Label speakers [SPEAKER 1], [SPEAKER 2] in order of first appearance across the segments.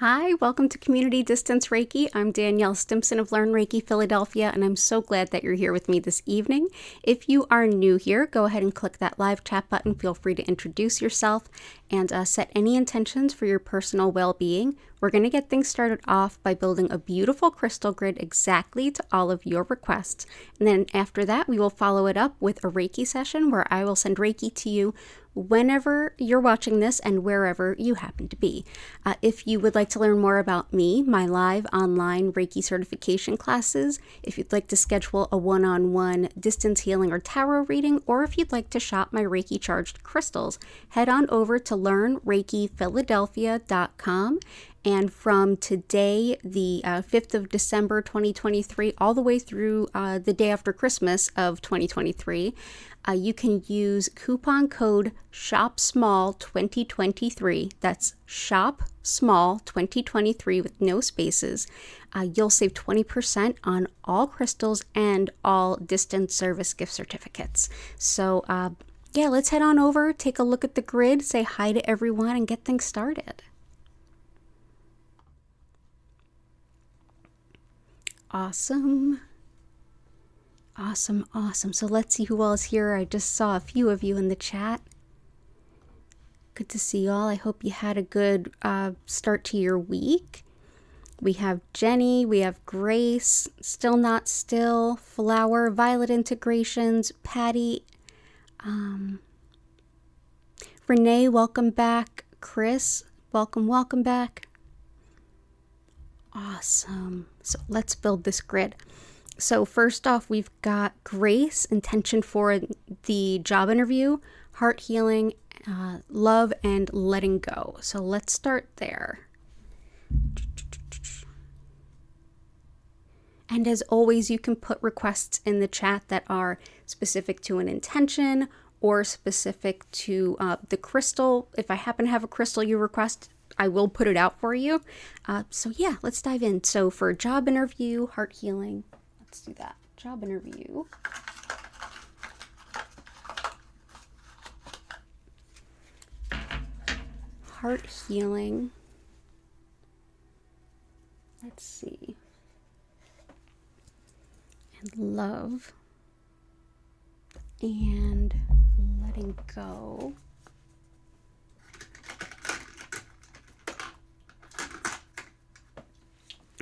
[SPEAKER 1] Hi, welcome to Community Distance Reiki. I'm Danielle Stimpson of Learn Reiki Philadelphia, and I'm so glad that you're here with me this evening. If you are new here, go ahead and click that live chat button. Feel free to introduce yourself and set any intentions for your personal well-being. We're going to get things started off by building a beautiful crystal grid exactly to all of your requests. And then after that, we will follow it up with a Reiki session where I will send Reiki to you whenever you're watching this and wherever you happen to be. If you would like to learn more about me, my live online Reiki certification classes, if you'd like to schedule a one-on-one distance healing or tarot reading, or if you'd like to shop my Reiki charged crystals, head on over to learnreikiphiladelphia.com. And from today, the 5th of December, 2023, all the way through the day after Christmas of 2023, you can use coupon code SHOPSMALL2023. That's SHOPSMALL2023 with no spaces. You'll save 20% on all crystals and all distance service gift certificates. So yeah, let's head on over, take a look at the grid, say hi to everyone, and get things started. Awesome. Awesome. So let's see who all is here. I just saw a few of you in the chat. Good to see you all. I hope you had a good start to your week. We have Jenny, we have Grace, Still Not Still, Flower, Violet Integrations, Patty, Renee, welcome back. Chris, welcome back. Awesome. So let's build this grid. So first off, we've got Grace, intention for the job interview, heart healing, love, and letting go. So let's start there. And as always, you can put requests in the chat that are specific to an intention or specific to the crystal. If I happen to have a crystal you request, I will put it out for you. So yeah, let's dive in. So for job interview, heart healing, let's do that. Job interview. Heart healing. Let's see. And love. And letting go.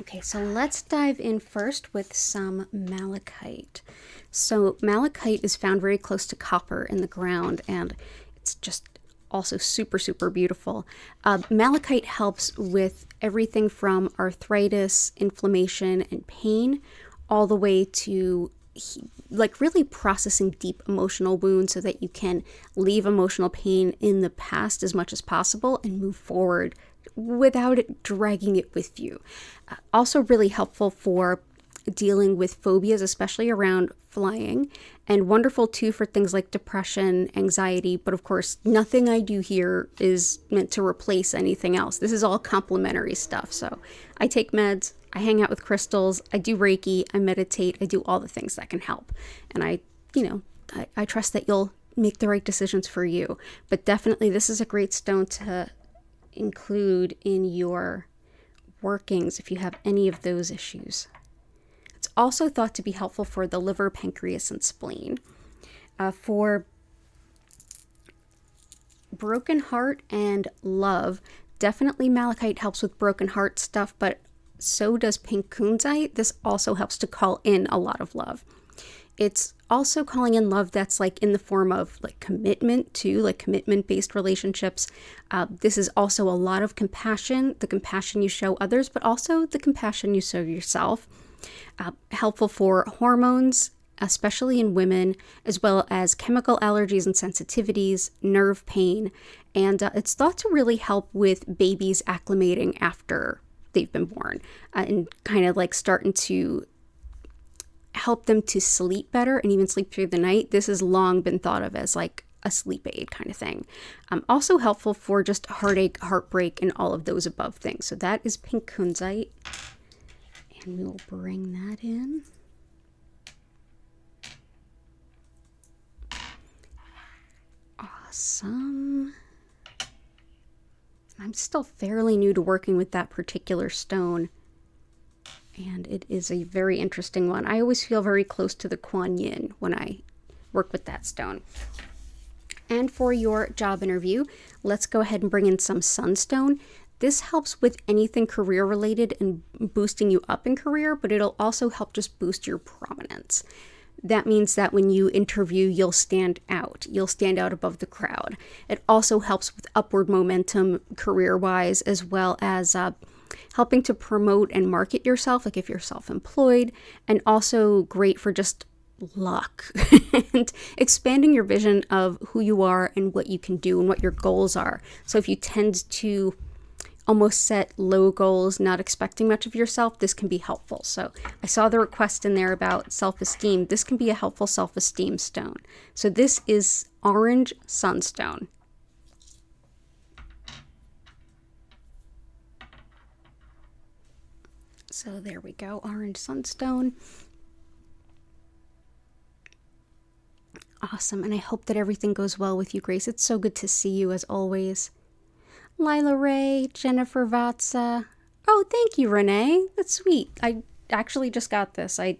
[SPEAKER 1] Okay, so let's dive in first with some malachite. So malachite is found very close to copper in the ground, and it's just also super beautiful. Malachite helps with everything from arthritis, inflammation, and pain, all the way to like really processing deep emotional wounds so that you can leave emotional pain in the past as much as possible and move forward without it dragging it with you. Also really helpful for dealing with phobias, especially around flying, and wonderful too for things like depression, anxiety, but of course nothing I do here is meant to replace anything else. This is all complementary stuff. So I take meds, I hang out with crystals, I do Reiki, I meditate, I do all the things that can help. And I trust that you'll make the right decisions for you. But definitely this is a great stone to include in your workings if you have any of those issues. It's also thought to be helpful for the liver, pancreas, and spleen. For broken heart and love, definitely malachite helps with broken heart stuff, but so does pink kunzite. This also helps to call in a lot of love. It's also calling in love that's like in the form of like commitment too, like commitment-based relationships. This is also a lot of compassion, the compassion you show others, but also the compassion you show yourself. Helpful for hormones, especially in women, as well as chemical allergies and sensitivities, nerve pain, and it's thought to really help with babies acclimating after they've been born and kind of like starting to help them to sleep better and even sleep through the night. This has long been thought of as like a sleep aid kind of thing. Also helpful for just heartache, heartbreak, and all of those above things. So that is pink kunzite. And we will bring that in. Awesome. I'm still fairly new to working with that particular stone. And it is a very interesting one. I always feel very close to the Kuan Yin when I work with that stone. And for your job interview, let's go ahead and bring in some sunstone. This helps with anything career related and boosting you up in career, but it'll also help just boost your prominence. That means that when you interview, you'll stand out. You'll stand out above the crowd. It also helps with upward momentum career-wise, as well as helping to promote and market yourself, like if you're self-employed, and also great for just luck and expanding your vision of who you are and what you can do and what your goals are. So if you tend to almost set low goals, not expecting much of yourself, this can be helpful. So I saw the request in there about self-esteem. This can be a helpful self-esteem stone. So this is orange sunstone. So there we go, orange sunstone. Awesome, and I hope that everything goes well with you, Grace. It's so good to see you as always. Lila Ray, Jennifer Vatsa. Oh, thank you, Renee. That's sweet. I actually just got this. I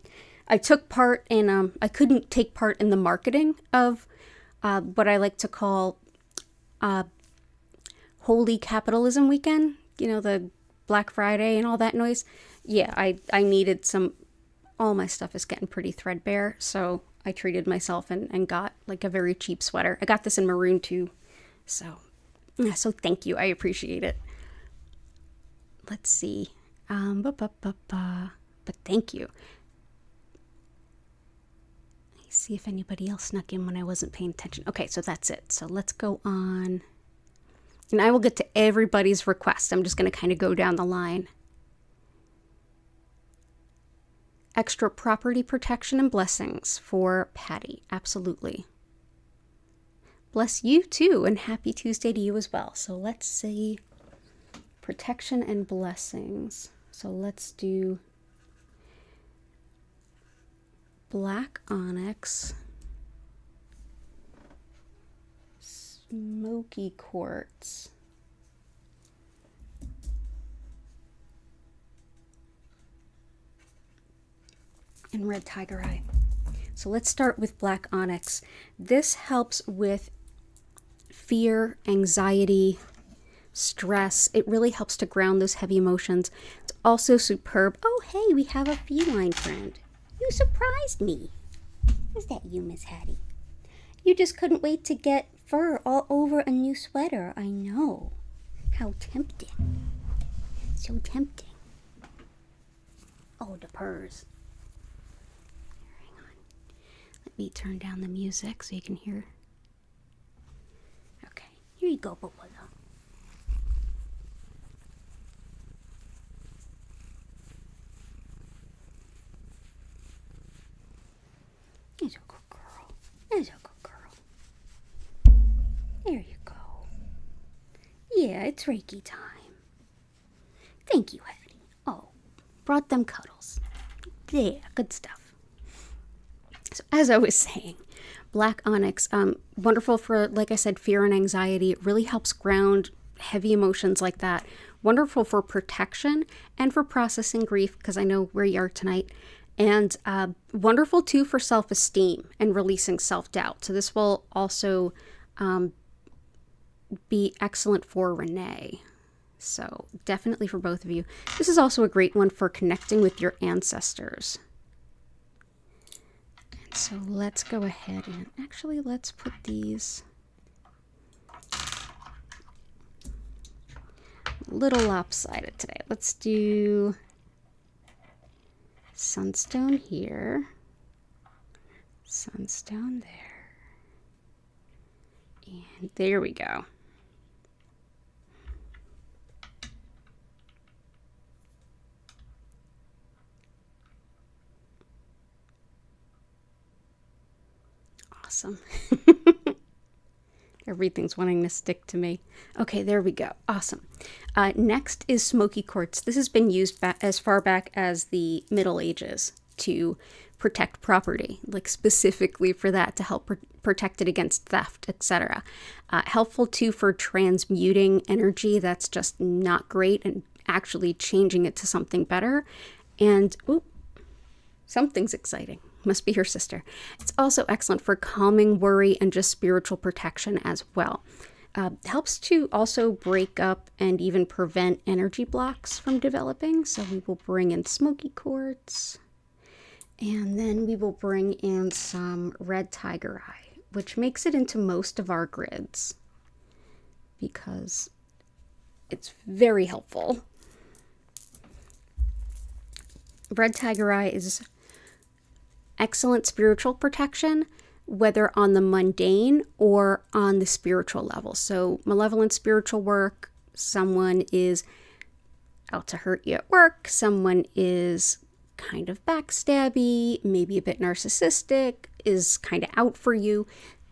[SPEAKER 1] took part in, I couldn't take part in the marketing of what I like to call Holy Capitalism Weekend. You know, the Black Friday and all that noise. Yeah, I needed some, all my stuff is getting pretty threadbare, so I treated myself and got like a very cheap sweater. I got this in maroon too, so thank you. I appreciate it. Let's see. But thank you. Let me see if anybody else snuck in when I wasn't paying attention. Okay, so that's it. So let's go on. And I will get to everybody's request. I'm just going to kind of go down the line. Extra property protection and blessings for Patty. Absolutely. Bless you too, and happy Tuesday to you as well. So let's see. Protection and blessings. So let's do black onyx, smoky quartz, and red tiger eye. So let's start with black onyx. This helps with fear, anxiety, stress. It really helps to ground those heavy emotions. It's also superb. Oh, hey, we have a feline friend. You surprised me. Is that you, Miss Hattie? You just couldn't wait to get fur all over a new sweater. I know. How tempting. So tempting. Oh, the purrs. Hang on. Let me turn down the music so you can hear. Okay, here you go, Bobola. There's a good girl. There's a good girl. There you go. Yeah, it's Reiki time. Thank you, Hattie. Oh, brought them cuddles. Yeah, good stuff. So as I was saying, black onyx, wonderful for, like I said, fear and anxiety. It really helps ground heavy emotions like that. Wonderful for protection and for processing grief, because I know where you are tonight. And wonderful too for self-esteem and releasing self-doubt. So this will also be excellent for Renee. So definitely for both of you. This is also a great one for connecting with your ancestors. And so let's go ahead and actually let's put these a little lopsided today. Let's do sunstone here, sunstone there, and there we go. Awesome. Everything's wanting to stick to me. Okay, there we go. Awesome. Next is smoky quartz. This has been used as far back as the Middle Ages to protect property, like specifically for that, to help protect it against theft, etc. Helpful too for transmuting energy that's just not great and actually changing it to something better. And something's exciting. Must be her sister. It's also excellent for calming worry and just spiritual protection as well. Helps to also break up and even prevent energy blocks from developing. So we will bring in smoky quartz, and then we will bring in some red tiger eye, which makes it into most of our grids because it's very helpful. Red tiger eye is excellent spiritual protection, whether on the mundane or on the spiritual level. So malevolent spiritual work, someone is out to hurt you at work, someone is kind of backstabby, maybe a bit narcissistic, is kind of out for you.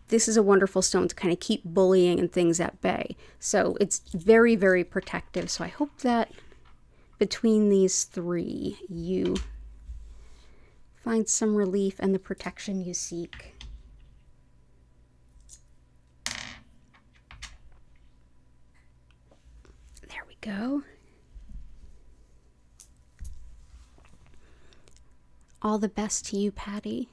[SPEAKER 1] This is a wonderful stone to kind of keep bullying and things at bay. So it's very, very protective. So I hope that between these three, you find some relief and the protection you seek. There we go. All the best to you, Patty.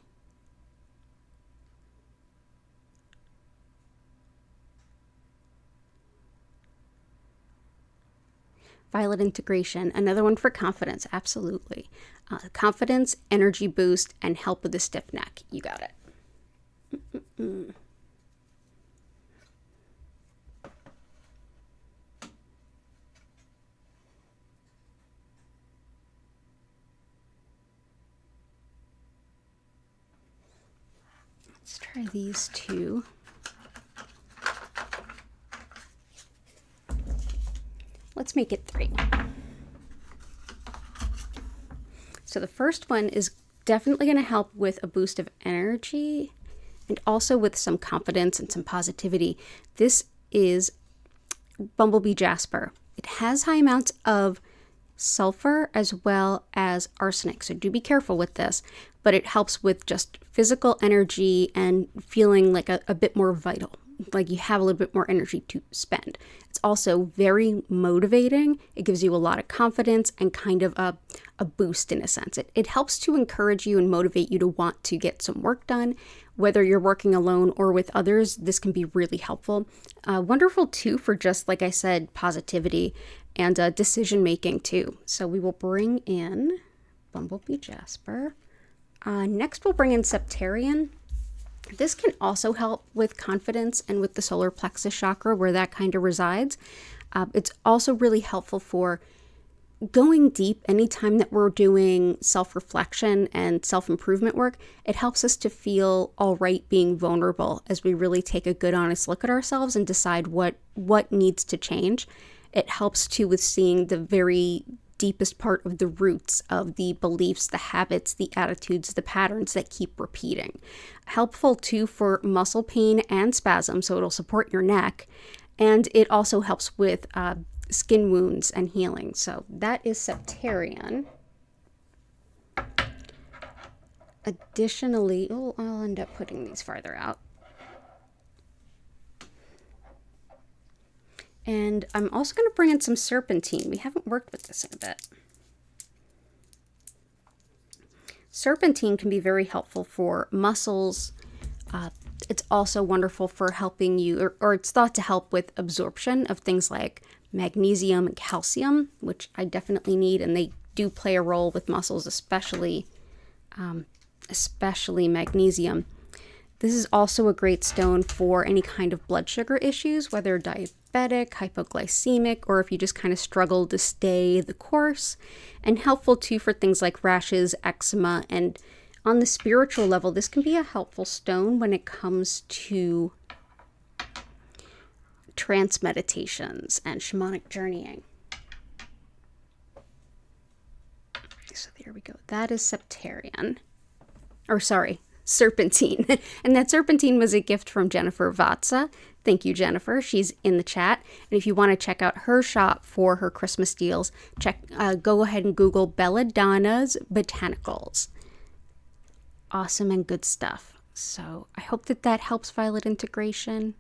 [SPEAKER 1] Violet integration, another one for confidence, absolutely. Confidence, energy boost, and help with the stiff neck. You got it. Let's try these two. Let's make it 3. So the first one is definitely going to help with a boost of energy and also with some confidence and some positivity. This is Bumblebee Jasper. It has high amounts of sulfur as well as arsenic, so do be careful with this, but it helps with just physical energy and feeling like a bit more vital, like you have a little bit more energy to spend. It's also very motivating. It gives you a lot of confidence and kind of a boost in a sense. It helps to encourage you and motivate you to want to get some work done. Whether you're working alone or with others, this can be really helpful. Wonderful too for just, like I said, positivity and decision making too. So we will bring in Bumblebee Jasper. Next we'll bring in Septarian. This can also help with confidence and with the solar plexus chakra where that kind of resides. It's also really helpful for going deep anytime that we're doing self-reflection and self-improvement work. It helps us to feel all right being vulnerable as we really take a good honest look at ourselves and decide what needs to change. It helps too with seeing the very deepest part of the roots of the beliefs, the habits, the attitudes, the patterns that keep repeating. Helpful too for muscle pain and spasm, so it'll support your neck. And it also helps with skin wounds and healing. So that is Septarian. Additionally, I'll end up putting these farther out. And I'm also going to bring in some serpentine. We haven't worked with this in a bit. Serpentine can be very helpful for muscles. It's also wonderful for helping you, or it's thought to help with absorption of things like magnesium and calcium, which I definitely need, and they do play a role with muscles, especially magnesium. This is also a great stone for any kind of blood sugar issues, whether diabetic, hypoglycemic, or if you just kind of struggle to stay the course, and helpful too for things like rashes, eczema, and on the spiritual level, this can be a helpful stone when it comes to trance meditations and shamanic journeying. So there we go. That is Serpentine. And that serpentine was a gift from Jennifer Vatsa. Thank you, Jennifer. She's in the chat. And if you want to check out her shop for her Christmas deals, go ahead and Google Belladonna's Botanicals. awesome and good stuff. So I hope that that helps violet integration.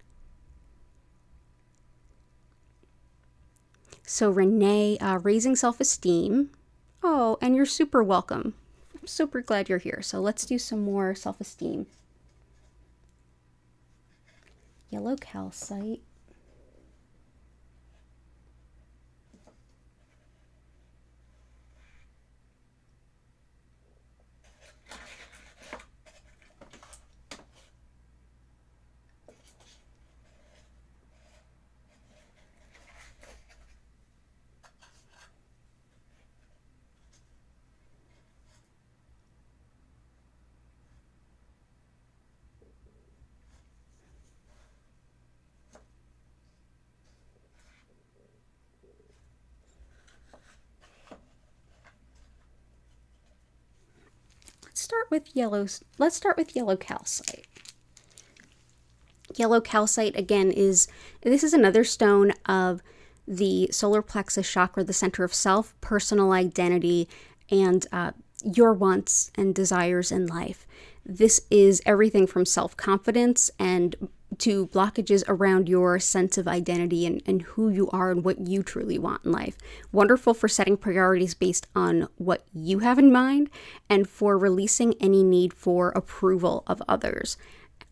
[SPEAKER 1] So Renee, raising self-esteem. Oh, and you're super welcome. I'm super glad you're here. So let's do some more self-esteem. Yellow calcite. Let's start with yellow calcite. Yellow calcite, again, this is another stone of the solar plexus chakra, the center of self, personal identity, and your wants and desires in life. This is everything from self-confidence and to blockages around your sense of identity and who you are and what you truly want in life. Wonderful for setting priorities based on what you have in mind and for releasing any need for approval of others.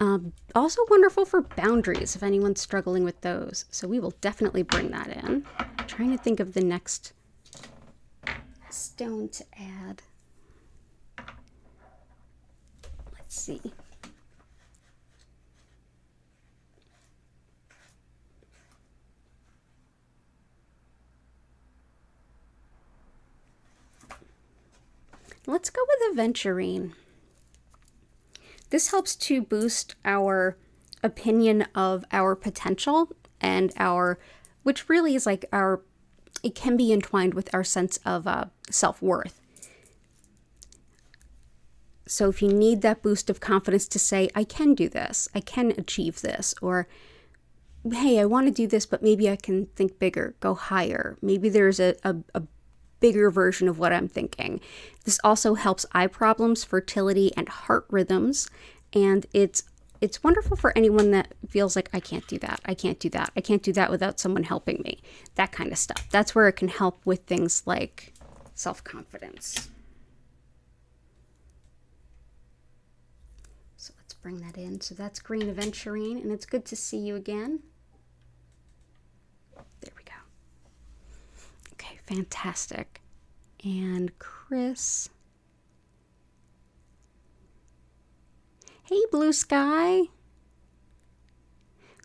[SPEAKER 1] Also wonderful for boundaries if anyone's struggling with those. So we will definitely bring that in. I'm trying to think of the next stone to add. Let's see. Let's go with aventurine. This helps to boost our opinion of our potential and which really is like it can be entwined with our sense of self-worth. So if you need that boost of confidence to say, I can do this, I can achieve this, or hey, I want to do this, but maybe I can think bigger, go higher. Maybe there's a bigger version of what I'm thinking. This also helps eye problems, fertility, and heart rhythms. And it's wonderful for anyone that feels like, I can't do that, I can't do that, I can't do that without someone helping me. That kind of stuff. That's where it can help with things like self-confidence. So let's bring that in. So that's green aventurine, and it's good to see you again. There we go. Okay, fantastic. And Chris. Hey, Blue Sky.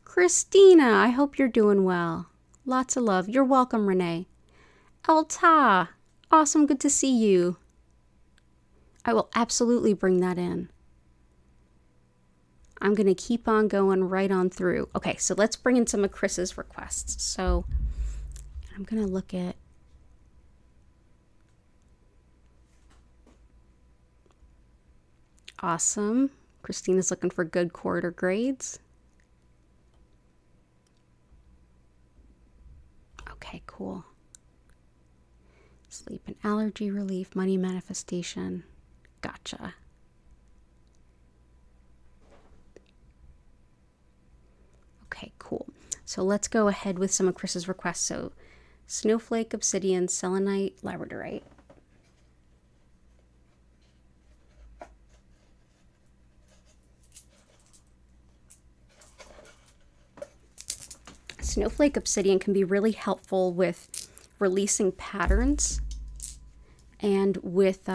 [SPEAKER 1] Christina, I hope you're doing well. Lots of love. You're welcome, Renee. Elta, awesome, good to see you. I will absolutely bring that in. I'm going to keep on going right on through. Okay, so let's bring in some of Chris's requests. So I'm going to look at awesome. Christina's looking for good quarter grades. Okay, cool. Sleep and allergy relief, money manifestation. Gotcha. Okay, cool. So let's go ahead with some of Chris's requests. So snowflake, obsidian, selenite, labradorite. Snowflake obsidian can be really helpful with releasing patterns and with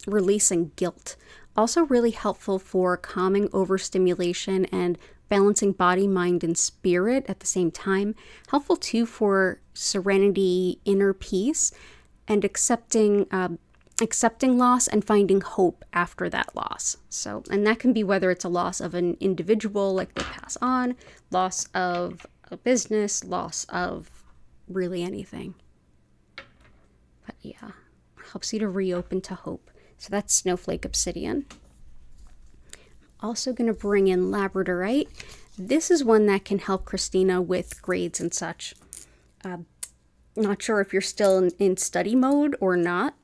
[SPEAKER 1] releasing guilt. Also really helpful for calming overstimulation and balancing body, mind, and spirit at the same time. Helpful too for serenity, inner peace, and accepting loss and finding hope after that loss. So, and that can be whether it's a loss of an individual, like they pass on, loss of a business, loss of really anything. But yeah, helps you to reopen to hope. So that's snowflake obsidian. Also going to bring in labradorite. This is one that can help Christina with grades and such. Not sure if you're still in study mode or not,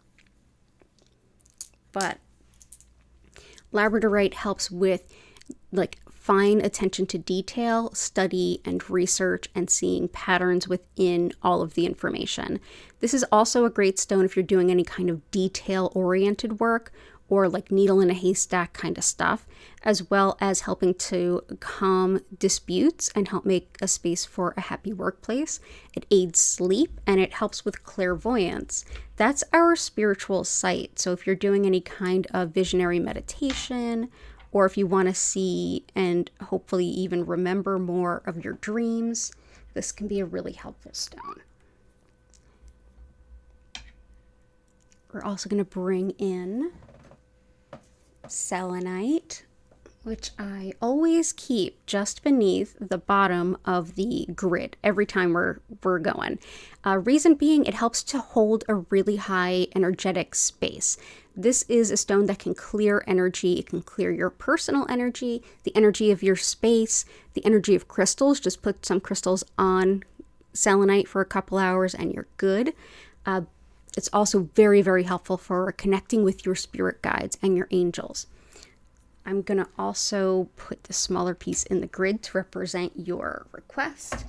[SPEAKER 1] but Labradorite helps with like fine attention to detail, study and research, and seeing patterns within all of the information. This is also a great stone if you're doing any kind of detail-oriented work or like needle in a haystack kind of stuff, as well as helping to calm disputes and help make a space for a happy workplace. It aids sleep and it helps with clairvoyance. That's our spiritual sight. So if you're doing any kind of visionary meditation, or if you want to see and hopefully even remember more of your dreams, this can be a really helpful stone. We're also going to bring in selenite, which I always keep just beneath the bottom of the grid every time we're going. Reason being, it helps to hold a really high energetic space. This is a stone that can clear energy. It can clear your personal energy, the energy of your space, the energy of crystals. Just put some crystals on selenite for a couple hours and you're good. It's also very, very helpful for connecting with your spirit guides and your angels. I'm going to also put the smaller piece in the grid to represent your request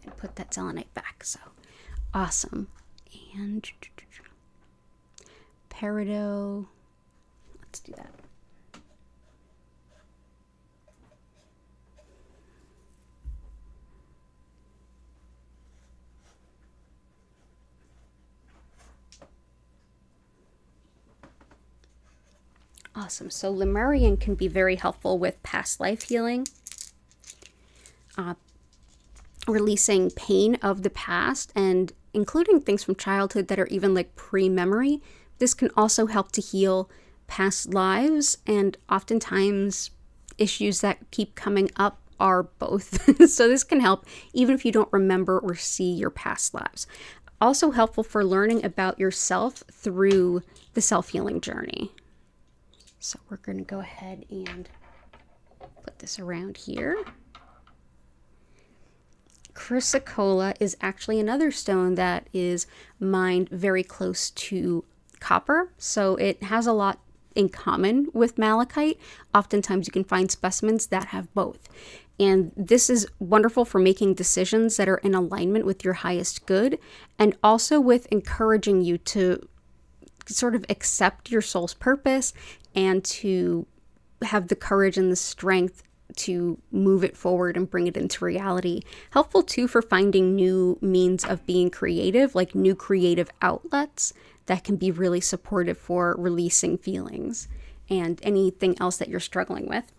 [SPEAKER 1] and put that selenite back. So awesome. And peridot. Let's do that. Awesome. So Lemurian can be very helpful with past life healing, releasing pain of the past, and including things from childhood that are even like pre-memory. This can also help to heal past lives, and oftentimes issues that keep coming up are both. So this can help even if you don't remember or see your past lives. Also helpful for learning about yourself through the self-healing journey. So we're going to go ahead and put this around here. Chrysocolla is actually another stone that is mined very close to copper. So it has a lot in common with malachite. Oftentimes you can find specimens that have both. And this is wonderful for making decisions that are in alignment with your highest good, and also with encouraging you to sort of accept your soul's purpose and to have the courage and the strength to move it forward and bring it into reality. Helpful too for finding new means of being creative, like new creative outlets that can be really supportive for releasing feelings and anything else that you're struggling with.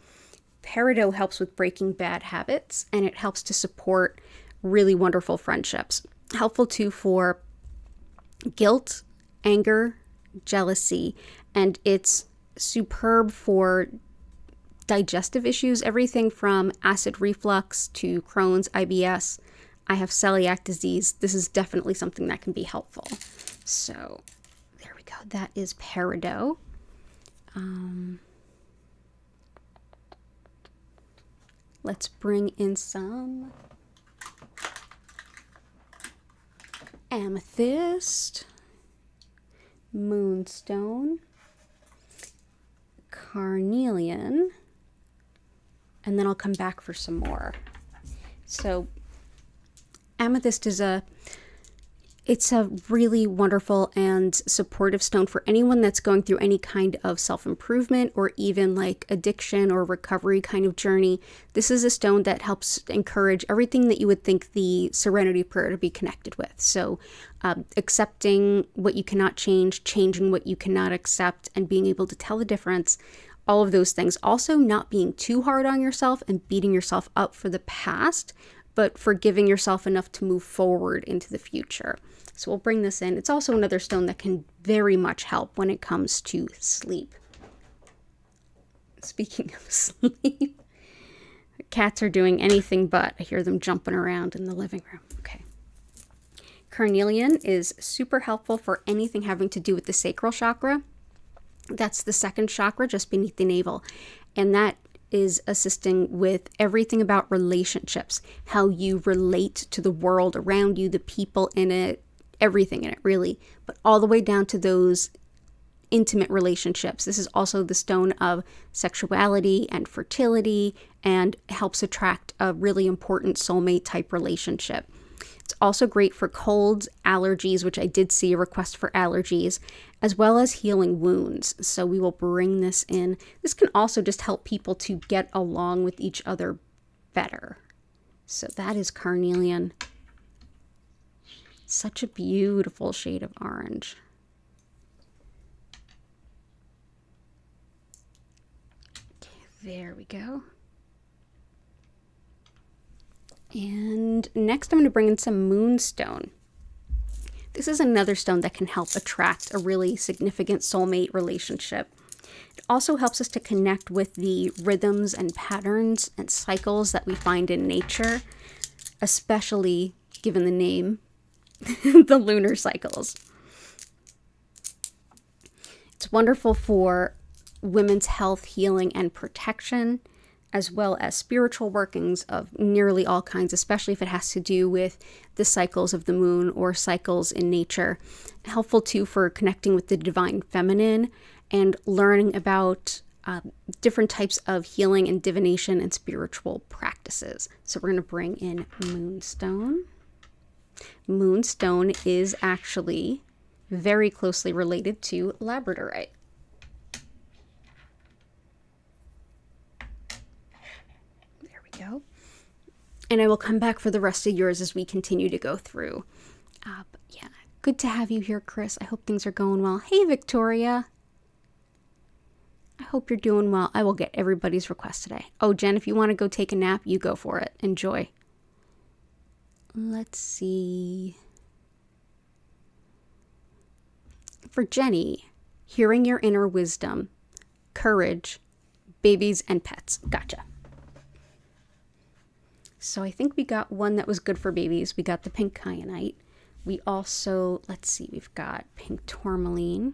[SPEAKER 1] Peridot helps with breaking bad habits, and it helps to support really wonderful friendships. Helpful too for guilt, anger, jealousy, and it's superb for digestive issues, everything from acid reflux to Crohn's, IBS. I have celiac disease. This is definitely something that can be helpful. So there we go. That is peridot. Let's bring in some amethyst, moonstone, carnelian, and then I'll come back for some more. So amethyst is it's a really wonderful and supportive stone for anyone that's going through any kind of self-improvement or even like addiction or recovery kind of journey. This is a stone that helps encourage everything that you would think the Serenity Prayer to be connected with. So accepting what you cannot change, changing what you cannot accept, and being able to tell the difference. All of those things. Also not being too hard on yourself and beating yourself up for the past, but forgiving yourself enough to move forward into the future. So we'll bring this in. It's also another stone that can very much help when it comes to sleep. Speaking of sleep, cats are doing anything but. I hear them jumping around in the living room. Okay. Carnelian is super helpful for anything having to do with the sacral chakra. That's the second chakra just beneath the navel. And that is assisting with everything about relationships, how you relate to the world around you, the people in it, everything in it really, but all the way down to those intimate relationships. This is also the stone of sexuality and fertility, and helps attract a really important soulmate type relationship. It's also great for colds, allergies, which I did see a request for allergies, as well as healing wounds. So we will bring this in. This can also just help people to get along with each other better. So that is carnelian. Such a beautiful shade of orange. Okay, there we go. And next I'm going to bring in some moonstone. This is another stone that can help attract a really significant soulmate relationship. It also helps us to connect with the rhythms and patterns and cycles that we find in nature, especially given the name, the lunar cycles. It's wonderful for women's health, healing, and protection, as well as spiritual workings of nearly all kinds, especially if it has to do with the cycles of the moon or cycles in nature. Helpful too for connecting with the divine feminine and learning about different types of healing and divination and spiritual practices. So we're going to bring in moonstone. Moonstone is actually very closely related to labradorite. Go. And I will come back for the rest of yours as we continue to go through. But yeah, good to have you here, Chris. I hope things are going well. Hey, Victoria. I hope you're doing well. I will get everybody's request today. Oh, Jen, if you want to go take a nap, you go for it. Enjoy. Let's see. For Jenny, hearing your inner wisdom, courage, babies, and pets. Gotcha. So I think we got one that was good for babies. We got the pink kyanite. We also, let's see, we've got pink tourmaline,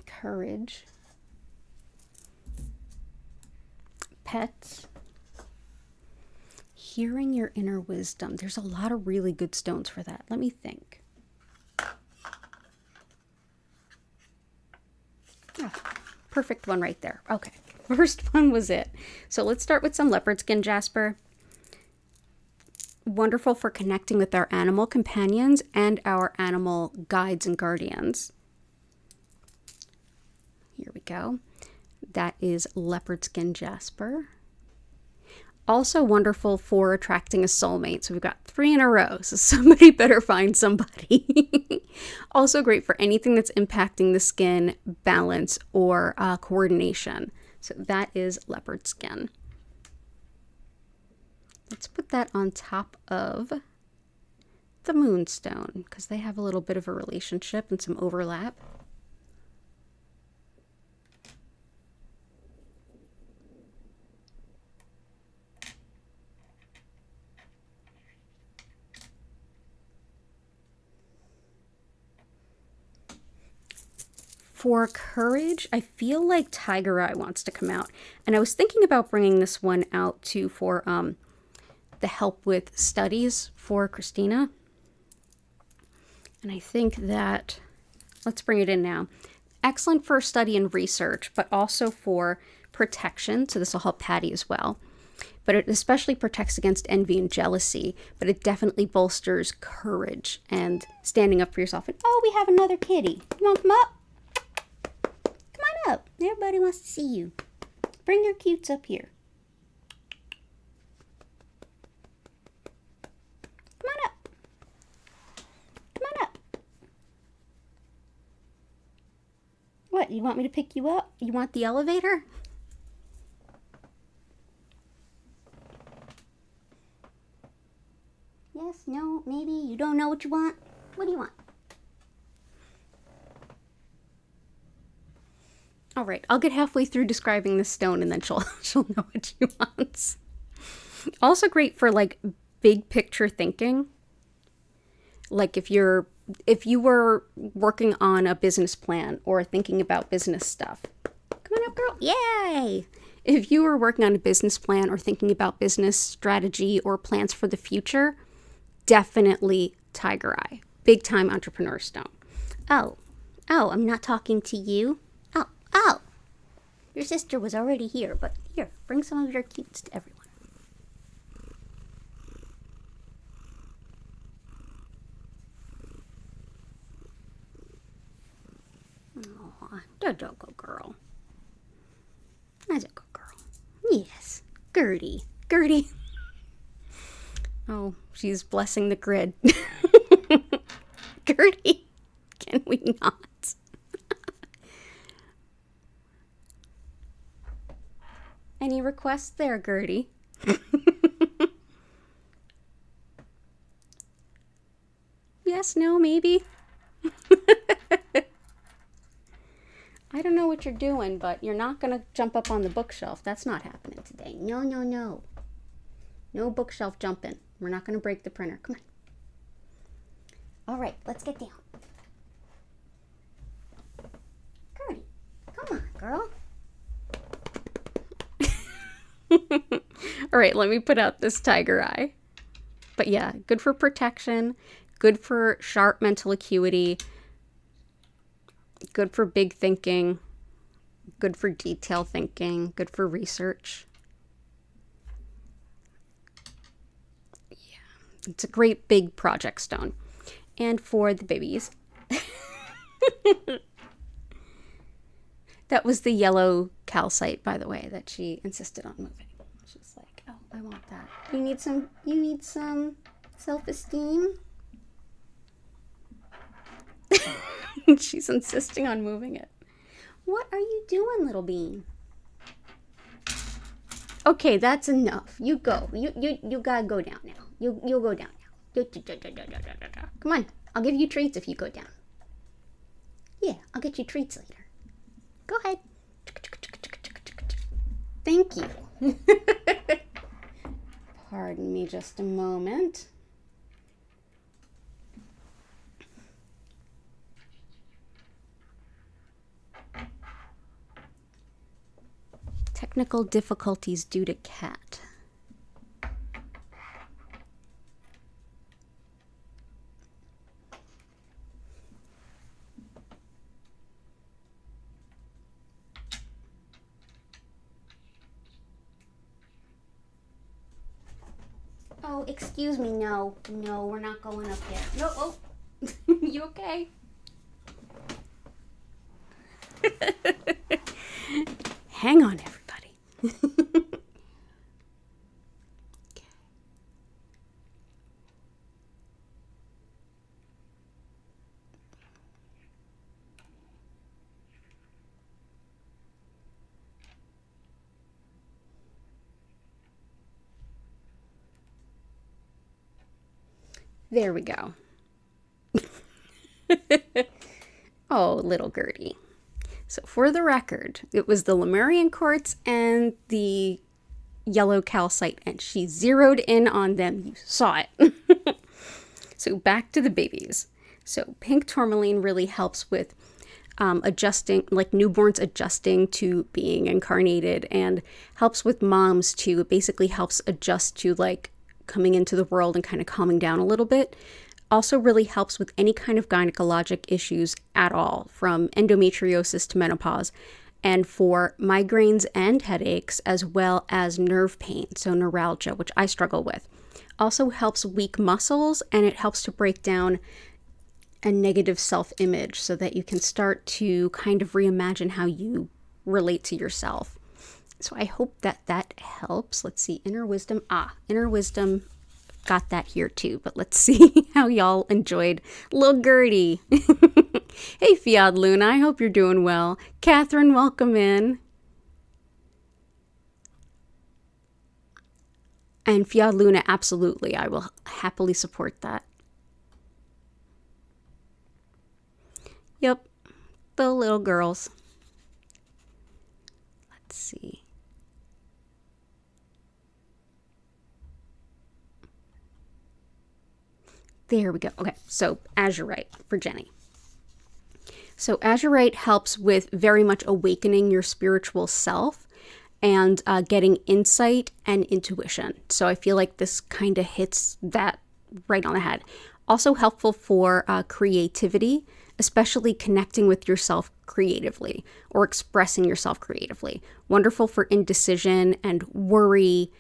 [SPEAKER 1] courage, pets, hearing your inner wisdom. There's a lot of really good stones for that. Let me think. Oh, perfect one right there. Okay. First one was it. So let's start with some leopard skin jasper. Wonderful for connecting with our animal companions and our animal guides and guardians. Here we go. That is leopard skin jasper. Also wonderful for attracting a soulmate. So we've got 3 in a row. So somebody better find somebody. Also great for anything that's impacting the skin balance or coordination. So that is leopard skin. Let's put that on top of the moonstone because they have a little bit of a relationship and some overlap. For courage, I feel like Tiger Eye wants to come out. And I was thinking about bringing this one out too for the help with studies for Christina. And I think that, let's bring it in now. Excellent for study and research, but also for protection. So this will help Patty as well. But it especially protects against envy and jealousy. But it definitely bolsters courage and standing up for yourself. And oh, we have another kitty. You want to come up? Up. Everybody wants to see you. Bring your cutes up here. Come on up. Come on up. What, you want me to pick you up? You want the elevator? Yes, no, maybe. You don't know what you want? What do you want? All right, I'll get halfway through describing the stone and then she'll know what she wants. Also great for like big picture thinking. Like if you were working on a business plan or thinking about business stuff. Come on up, girl. Yay! If you were working on a business plan or thinking about business strategy or plans for the future, definitely Tiger Eye. Big time entrepreneur stone. Oh, Oh, I'm not talking to you? Oh, oh! Your sister was already here, but here, bring some of your cutes to everyone. Aw, good girl. That's a good girl. Yes, Gertie. Gertie. Oh, she's blessing the grid. Gertie, can we not? Any requests there, Gertie? Yes, no, maybe? I don't know what you're doing, but you're not going to jump up on the bookshelf. That's not happening today. No, no, no. No bookshelf jumping. We're not going to break the printer. Come on. All right, let's get down. Gertie, come on, girl. All right, let me put out this tiger eye. But yeah, good for protection, good for sharp mental acuity, good for big thinking, good for detail thinking, good for research. Yeah, it's a great big project stone. And for the babies, that was the yellow calcite, by the way, that she insisted on moving. She's like, oh, I want that. You need some self-esteem? She's insisting on moving it. What are you doing, little bean? Okay, that's enough. You go. You gotta go down now. You'll go down now. Come on. I'll give you treats if you go down. Yeah, I'll get you treats later. Go ahead. Thank you. Pardon me just a moment. Technical difficulties due to cat. Oh, excuse me, no, we're not going up there. No, oh, you okay? Hang on, everybody. Okay. There we go. Oh, little Gertie. So for the record, it was the Lemurian quartz and the yellow calcite, and she zeroed in on them. You saw it. So back to the babies. So pink tourmaline really helps with adjusting, like newborns adjusting to being incarnated, and helps with moms too. It basically helps adjust to like coming into the world and kind of calming down a little bit. Also really helps with any kind of gynecologic issues at all, from endometriosis to menopause, and for migraines and headaches, as well as nerve pain, so neuralgia, which I struggle with. Also helps weak muscles, and it helps to break down a negative self-image so that you can start to kind of reimagine how you relate to yourself. So I hope that helps. Let's see, inner wisdom. Inner wisdom. Got that here too, but let's see how y'all enjoyed little Gertie. Hey, Fiat Luna, I hope you're doing well. Catherine, welcome in. And Fiat Luna, absolutely, I will happily support that. Yep, the little girls. Let's see. There we go. Okay, so azurite for Jenny. So azurite helps with very much awakening your spiritual self and getting insight and intuition. So I feel like this kind of hits that right on the head. Also helpful for creativity especially connecting with yourself creatively or expressing yourself creatively. Wonderful for indecision and worry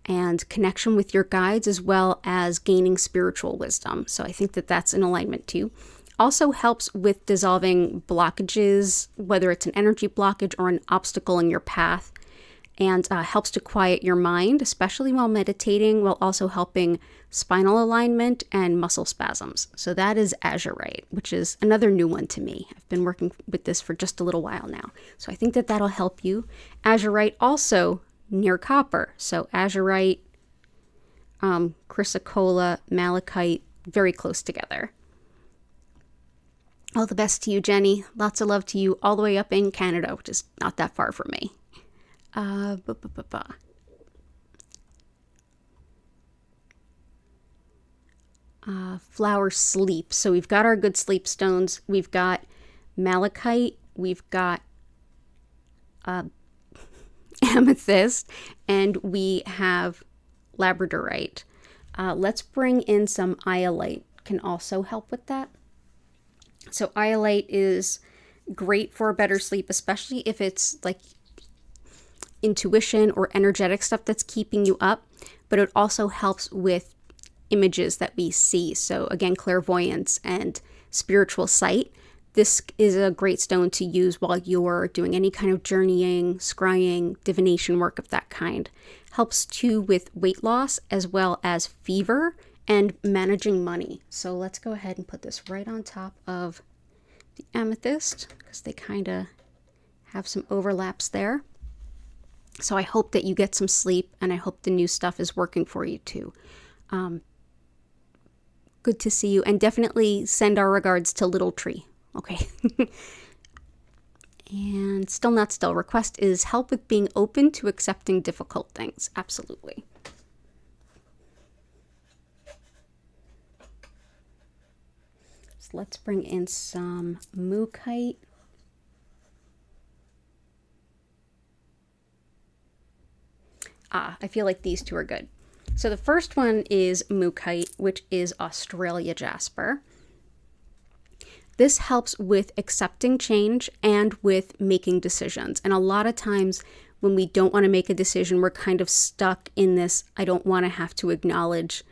[SPEAKER 1] and connection with your guides, as well as gaining spiritual wisdom. So I think that that's in alignment too. Also helps with dissolving blockages, whether it's an energy blockage or an obstacle in your path, and helps to quiet your mind, especially while meditating, while also helping spinal alignment and muscle spasms. So that is azurite, which is another new one to me. I've been working with this for just a little while now. So I think that that'll help you. Azurite also near copper. So azurite, chrysocolla, malachite, very close together. All the best to you, Jenny. Lots of love to you all the way up in Canada, which is not that far from me. Flower sleep. So we've got our good sleep stones. We've got malachite. We've got amethyst, and we have labradorite. Let's bring in some iolite. Can also help with that. So iolite is great for better sleep, especially if it's like intuition or energetic stuff that's keeping you up, but it also helps with images that we see. So again, clairvoyance and spiritual sight. This is a great stone to use while you're doing any kind of journeying, scrying, divination work of that kind. Helps too with weight loss as well as fever and managing money. So let's go ahead and put this right on top of the amethyst because they kind of have some overlaps there. So I hope that you get some sleep, and I hope the new stuff is working for you too. Good to see you, and definitely send our regards to Little Tree. Okay. And still not still. Request is help with being open to accepting difficult things. Absolutely. So let's bring in some mookaite. I feel like these two are good. So the first one is mookaite, which is Australia jasper. This helps with accepting change and with making decisions. And a lot of times when we don't want to make a decision, we're kind of stuck in this, I don't want to have to acknowledge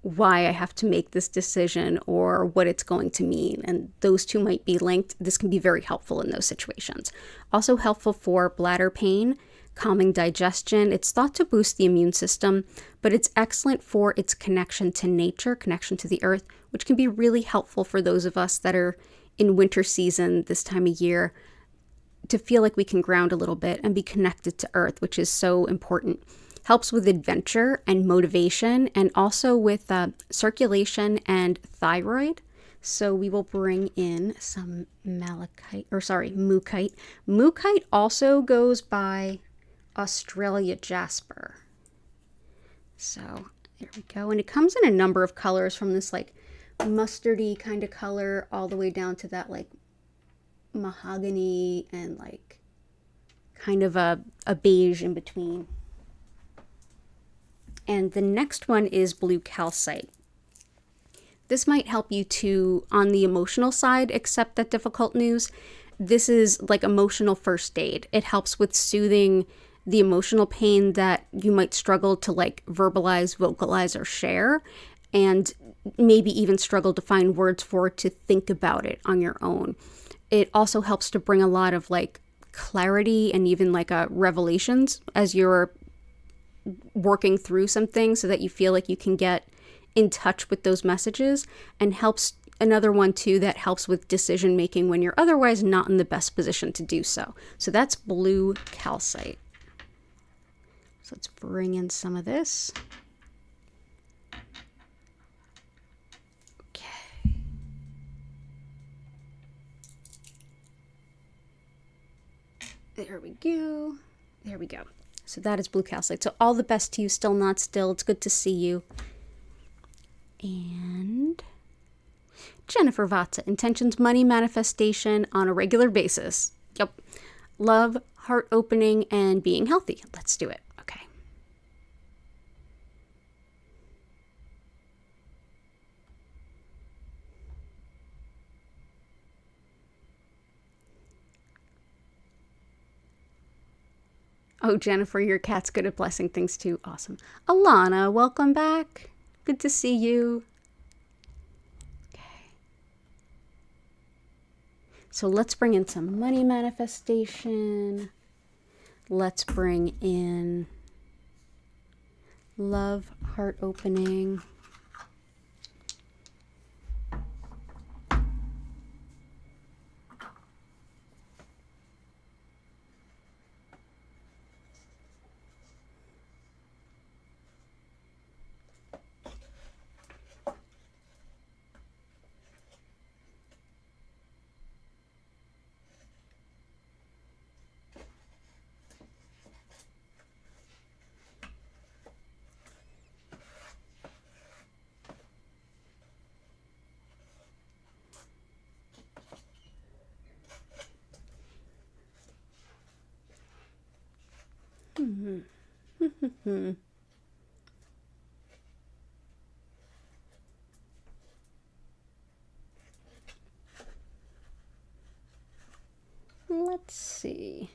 [SPEAKER 1] why I have to make this decision or what it's going to mean. And those two might be linked. This can be very helpful in those situations. Also helpful for bladder pain, calming digestion. It's thought to boost the immune system, but it's excellent for its connection to nature, connection to the earth, which can be really helpful for those of us that are in winter season this time of year to feel like we can ground a little bit and be connected to earth, which is so important. Helps with adventure and motivation, and also with circulation and thyroid. So we will bring in some mookaite. Mookaite also goes by Australia jasper. So there we go. And it comes in a number of colors, from this like mustardy kind of color all the way down to that like mahogany and like kind of a beige in between. And the next one is blue calcite. This might help you to, on the emotional side, accept that difficult news. This is like emotional first aid. It helps with soothing the emotional pain that you might struggle to like verbalize, vocalize, or share, and maybe even struggle to find words for, to think about it on your own. It also helps to bring a lot of like clarity and even like revelations as you're working through something, so that you feel like you can get in touch with those messages, and helps another one too that helps with decision making when you're otherwise not in the best position to do so. So that's blue calcite. So let's bring in some of this. Okay. There we go. There we go. So that is blue calcite. So all the best to you, still not still. It's good to see you. And Jennifer Vatsa, intentions, money manifestation on a regular basis. Yep. Love, heart opening, and being healthy. Let's do it. Okay. Oh, Jennifer, your cat's good at blessing things too. Awesome. Alana, welcome back. Good to see you. Okay. So let's bring in some money manifestation. Let's bring in love, heart opening. Let's see.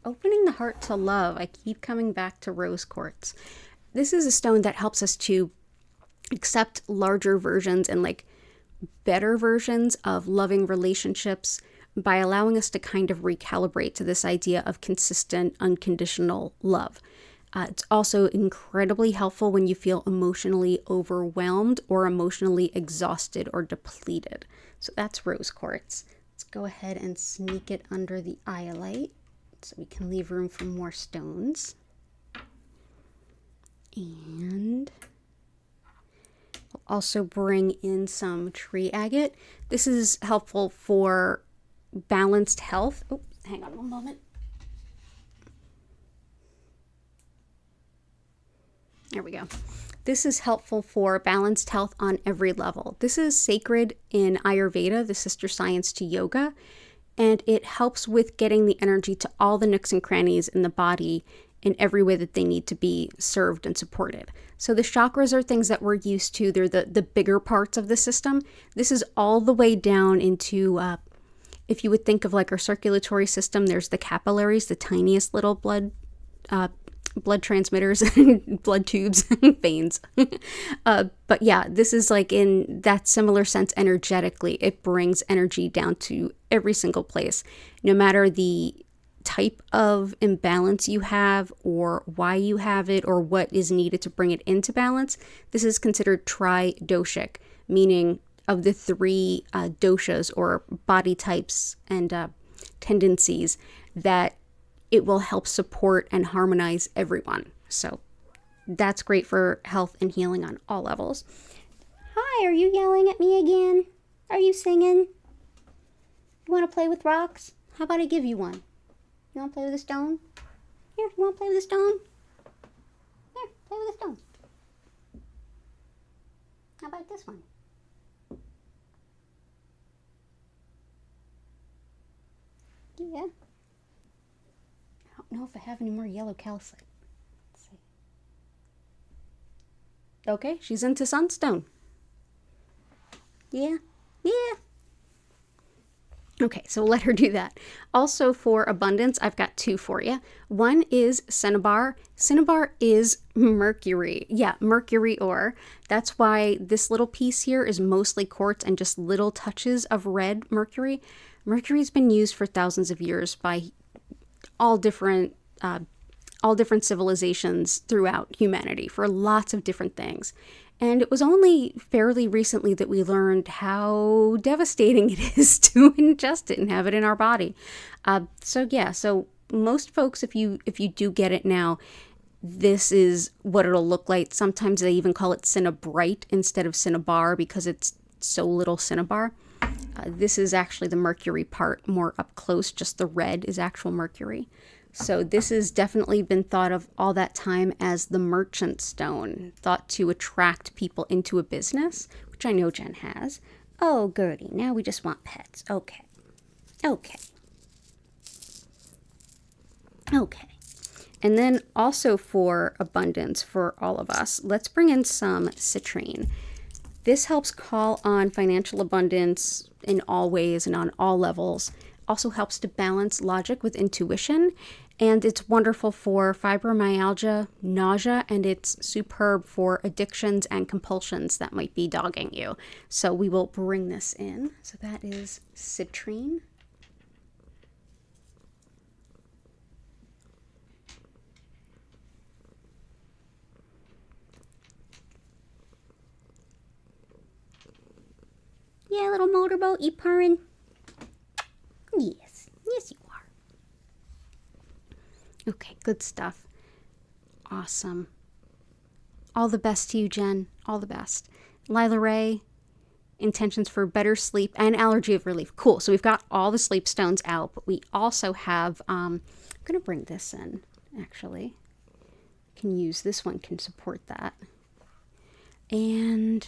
[SPEAKER 1] Opening the heart to love. I keep coming back to rose quartz. This is a stone that helps us to accept larger versions and like better versions of loving relationships by allowing us to kind of recalibrate to this idea of consistent, unconditional love. It's also incredibly helpful when you feel emotionally overwhelmed or emotionally exhausted or depleted. So that's rose quartz. Let's go ahead and sneak it under the iolite so we can leave room for more stones. And we'll also bring in some tree agate. This is helpful for balanced health. Oh, hang on one moment. There we go. This is helpful for balanced health on every level. This is sacred in Ayurveda, the sister science to yoga, and it helps with getting the energy to all the nooks and crannies in the body in every way that they need to be served and supported. So the chakras are things that we're used to. They're the bigger parts of the system. This is all the way down into, if you would think of like our circulatory system, there's the capillaries, the tiniest little blood transmitters, blood tubes, veins. But yeah, this is like in that similar sense energetically. It brings energy down to every single place, no matter the type of imbalance you have or why you have it or what is needed to bring it into balance. This is considered tri-doshic, meaning of the three doshas or body types and tendencies that it will help support and harmonize everyone. So that's great for health and healing on all levels. Hi, are you yelling at me again? Are you singing? You want to play with rocks? How about I give you one? You want to play with a stone? Here, you want to play with a stone? Here, play with a stone. How about this one? Yeah. I don't know if I have any more yellow calcite. Let's see. Okay, she's into sunstone. Yeah. Okay, so we'll let her do that. Also for abundance, I've got two for you. One is cinnabar. Cinnabar is mercury. Yeah, mercury ore. That's why this little piece here is mostly quartz and just little touches of red mercury. Mercury's been used for thousands of years by all different civilizations throughout humanity for lots of different things. And it was only fairly recently that we learned how devastating it is to ingest it and have it in our body. So most folks, if you do get it now, this is what it'll look like. Sometimes they even call it cinnabrite instead of cinnabar because it's so little cinnabar. This is actually the mercury part more up close. Just the red is actual mercury. So this has definitely been thought of all that time as the merchant stone, thought to attract people into a business, which I know Jen has. Oh, Gertie, now we just want pets. Okay. Okay. And then also for abundance for all of us, let's bring in some citrine. This helps call on financial abundance in all ways and on all levels. Also helps to balance logic with intuition. And it's wonderful for fibromyalgia, nausea, and it's superb for addictions and compulsions that might be dogging you. So we will bring this in. So that is citrine. Yeah, little motorboat, you purring? Yes, yes you are. Okay, good stuff. Awesome. All the best to you, Jen. All the best. Lila Ray, intentions for better sleep and allergy of relief. Cool, so we've got all the sleep stones out, but we also have, I'm going to bring this in, actually. Can use this one, can support that. And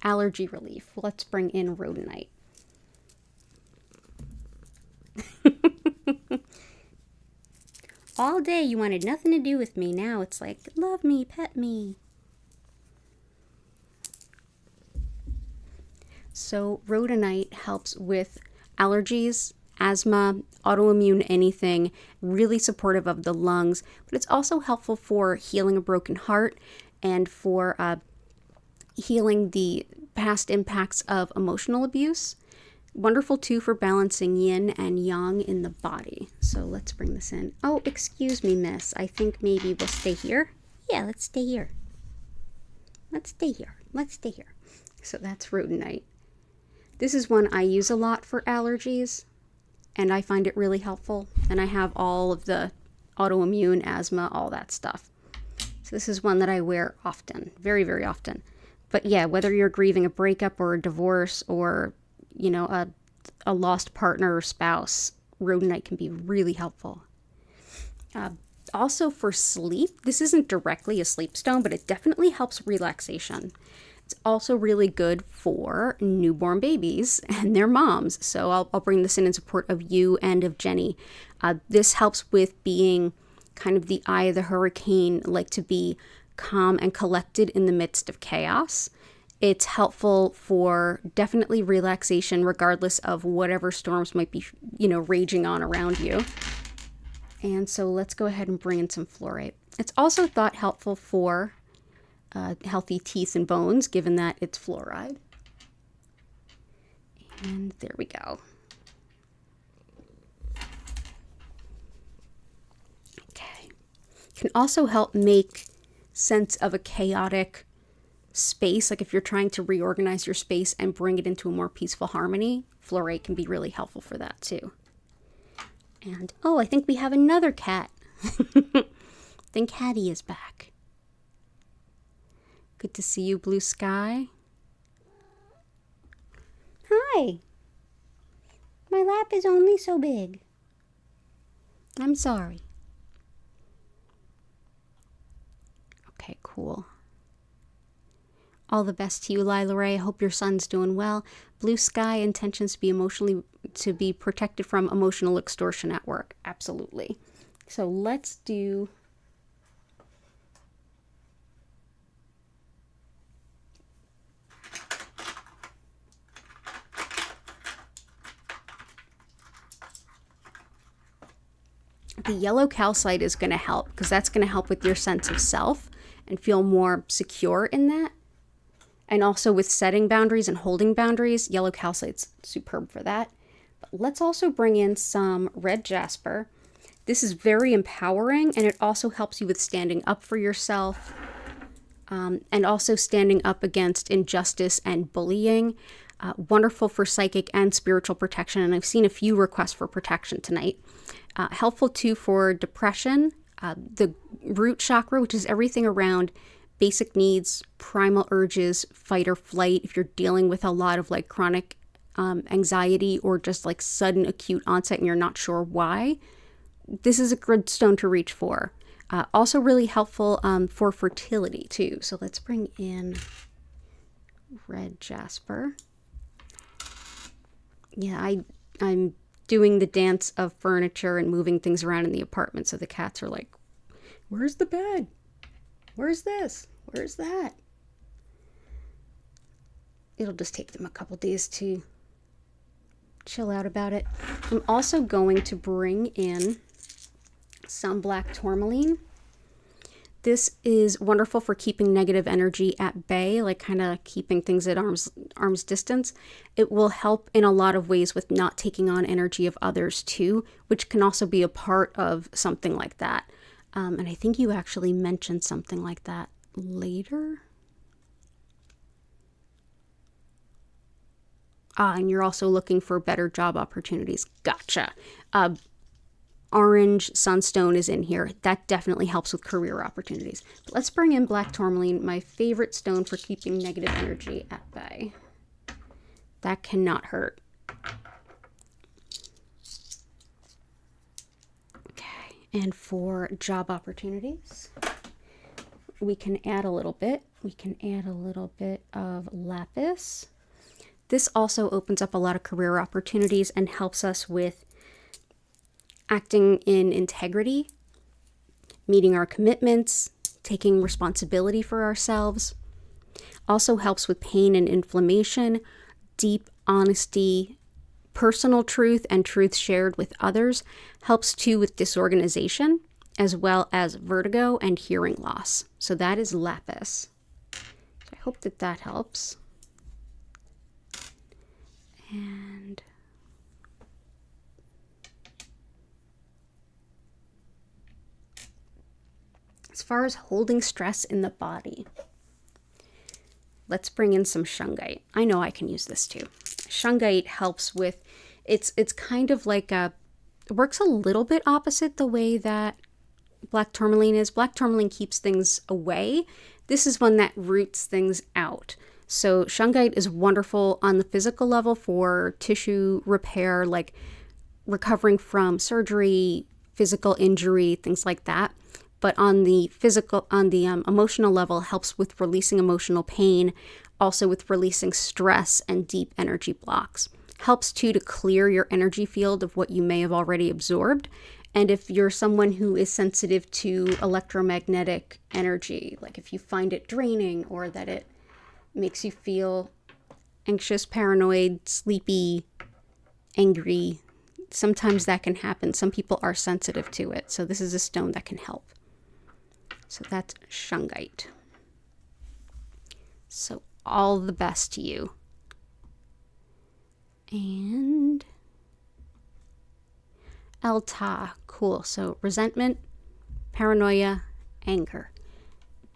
[SPEAKER 1] allergy relief. Let's bring in rhodonite. All day you wanted nothing to do with me. Now it's like, love me, pet me. So rhodonite helps with allergies, asthma, autoimmune anything, really supportive of the lungs, but it's also helpful for healing a broken heart and for healing the past impacts of emotional abuse. Wonderful too for balancing yin and yang in the body. So let's bring this in. Oh, excuse me, miss. I think maybe we'll stay here. Yeah, let's stay here. Let's stay here. Let's stay here. So that's rhodonite. This is one I use a lot for allergies, and I find it really helpful. And I have all of the autoimmune, asthma, all that stuff. So this is one that I wear often, very, very often. But yeah, whether you're grieving a breakup or a divorce or, you know, a lost partner or spouse, rhodonite can be really helpful. Also for sleep, this isn't directly a sleep stone, but it definitely helps relaxation. It's also really good for newborn babies and their moms. So I'll bring this in support of you and of Jenny. This helps with being kind of the eye of the hurricane, like to be calm and collected in the midst of chaos. It's helpful for definitely relaxation, regardless of whatever storms might be, you know, raging on around you. And so let's go ahead and bring in some fluorite. It's also thought helpful for healthy teeth and bones, given that it's fluoride. And there we go. Okay. Can also help make sense of a chaotic space. Like if you're trying to reorganize your space and bring it into a more peaceful harmony, fluorite can be really helpful for that too. And oh, I think we have another cat. I think Hattie is back. Good to see you, Blue Sky. Hi. My lap is only so big. I'm sorry. Okay, cool. All the best to you, Lila Ray. I hope your son's doing well. Blue Sky, intentions to be protected from emotional extortion at work. Absolutely. So let's do the yellow calcite is going to help because that's going to help with your sense of self and feel more secure in that. And also with setting boundaries and holding boundaries, yellow calcite's superb for that. But let's also bring in some red jasper. This is very empowering, and it also helps you with standing up for yourself and also standing up against injustice and bullying. Wonderful for psychic and spiritual protection, and I've seen a few requests for protection tonight. Helpful too for depression, the root chakra, which is everything around basic needs, primal urges, fight or flight. If you're dealing with a lot of like chronic anxiety or just like sudden acute onset and you're not sure why, this is a good stone to reach for. Also really helpful for fertility too. So let's bring in red jasper. Yeah, I'm doing the dance of furniture and moving things around in the apartment. So the cats are like, where's the bed? Where's this? Where's that? It'll just take them a couple days to chill out about it. I'm also going to bring in some black tourmaline. This is wonderful for keeping negative energy at bay, like kind of keeping things at arm's distance. It will help in a lot of ways with not taking on energy of others too, which can also be a part of something like that. And I think you actually mentioned something like that later. And you're also looking for better job opportunities. Gotcha. Orange sunstone is in here. That definitely helps with career opportunities. But let's bring in black tourmaline, my favorite stone for keeping negative energy at bay. That cannot hurt. Okay, and for job opportunities, we can add a little bit. We can add a little bit of lapis. This also opens up a lot of career opportunities and helps us with acting in integrity, meeting our commitments, taking responsibility for ourselves. Also helps with pain and inflammation, deep honesty, personal truth, and truth shared with others. Helps too with disorganization, as well as vertigo and hearing loss. So that is lapis. So I hope that that helps. And as far as holding stress in the body, let's bring in some shungite. I know I can use this too. Shungite helps with, it's kind of like it works a little bit opposite the way that black tourmaline is. Black tourmaline keeps things away. This is one that roots things out. So shungite is wonderful on the physical level for tissue repair, like recovering from surgery, physical injury, things like that. But on the emotional level, helps with releasing emotional pain, also with releasing stress and deep energy blocks. Helps too to clear your energy field of what you may have already absorbed. And if you're someone who is sensitive to electromagnetic energy, like if you find it draining or that it makes you feel anxious, paranoid, sleepy, angry, sometimes that can happen. Some people are sensitive to it. So this is a stone that can help. So that's shungite. So all the best to you. And Elta, cool. So resentment, paranoia, anger.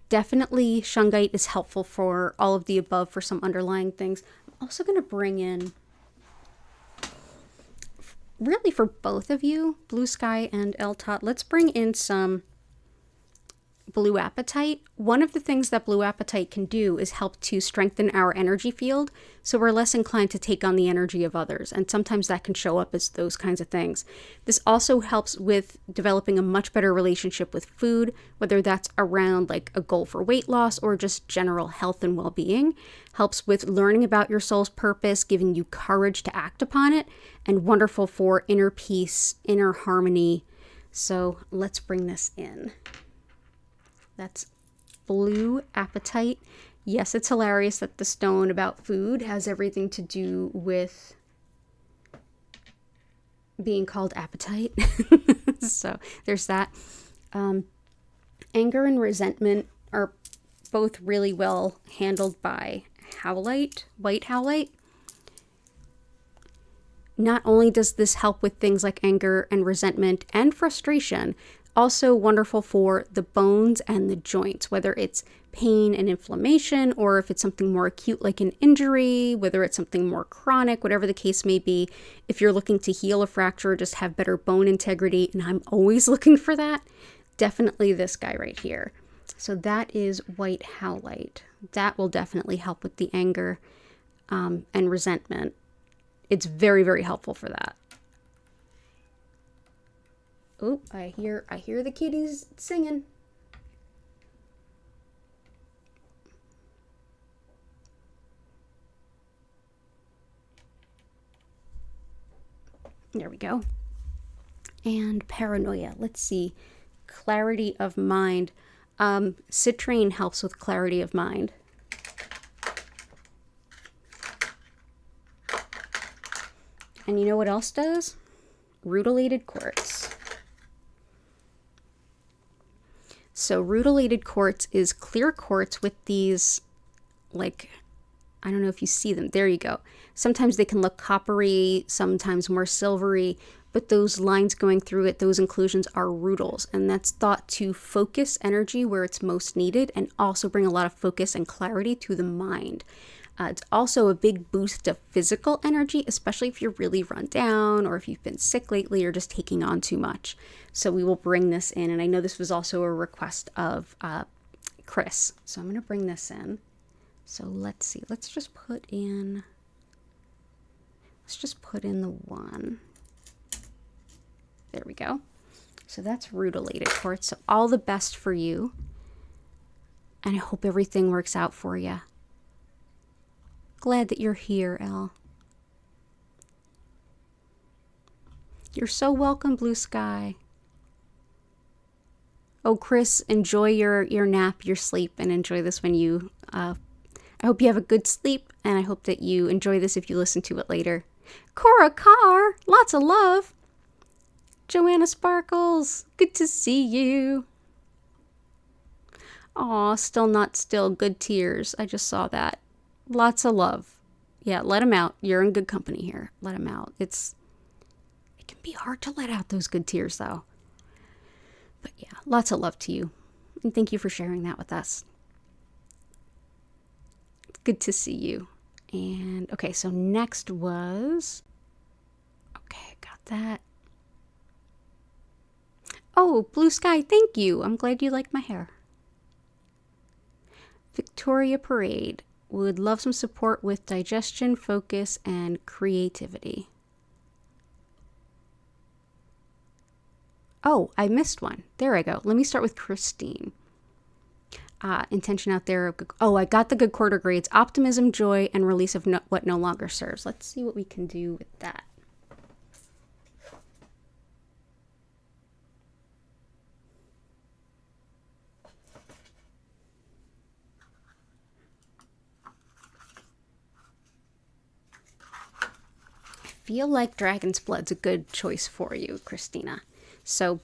[SPEAKER 1] Definitely shungite is helpful for all of the above for some underlying things. I'm also going to bring in, really for both of you, Blue Sky and Elta, let's bring in some blue apatite. One of the things that blue apatite can do is help to strengthen our energy field, so we're less inclined to take on the energy of others, and sometimes that can show up as those kinds of things. This also helps with developing a much better relationship with food, whether that's around like a goal for weight loss or just general health and well-being. Helps with learning about your soul's purpose, giving you courage to act upon it, and wonderful for inner peace, inner harmony. So let's bring this in. That's blue apatite. Yes, it's hilarious that the stone about food has everything to do with being called apatite. So there's that. Anger and resentment are both really well handled by howlite, white howlite. Not only does this help with things like anger and resentment and frustration, also wonderful for the bones and the joints, whether it's pain and inflammation, or if it's something more acute like an injury, whether it's something more chronic, whatever the case may be. If you're looking to heal a fracture, just have better bone integrity, and I'm always looking for that, definitely this guy right here. So that is white howlite. That will definitely help with the anger and resentment. It's very, very helpful for that. Oh, I hear the kitties singing. There we go. And paranoia. Let's see. Clarity of mind. Citrine helps with clarity of mind. And you know what else does? Rutilated quartz. So rutilated quartz is clear quartz with these, like, I don't know if you see them. There you go. Sometimes they can look coppery, sometimes more silvery, but those lines going through it, those inclusions are rutils. And that's thought to focus energy where it's most needed and also bring a lot of focus and clarity to the mind. It's also a big boost of physical energy, especially if you're really run down or if you've been sick lately or just taking on too much. So we will bring this in. And I know this was also a request of Chris. So I'm going to bring this in. So let's see. Let's just put in the one. There we go. So that's rutilated quartz. So all the best for you. And I hope everything works out for you. Glad that you're here, Elle. You're so welcome, Blue Sky. Oh, Chris, enjoy your nap, your sleep, and enjoy this when you... I hope you have a good sleep, and I hope that you enjoy this if you listen to it later. Cora Carr, lots of love. Joanna Sparkles, good to see you. Aw, still not still, good tears. I just saw that. Lots of love. Yeah, let them out. You're in good company here. Let them out. It can be hard to let out those good tears, though. But yeah, lots of love to you. And thank you for sharing that with us. It's good to see you. And okay, so next was... Okay, got that. Oh, Blue Sky, thank you. I'm glad you like my hair. Victoria Parade. Would love some support with digestion, focus, and creativity. Oh, I missed one. There I go. Let me start with Christine. Intention out there. Oh, I got the good quarter grades. Optimism, joy, and release of what no longer serves. Let's see what we can do with that. Feel like Dragon's Blood's a good choice for you, Christina. So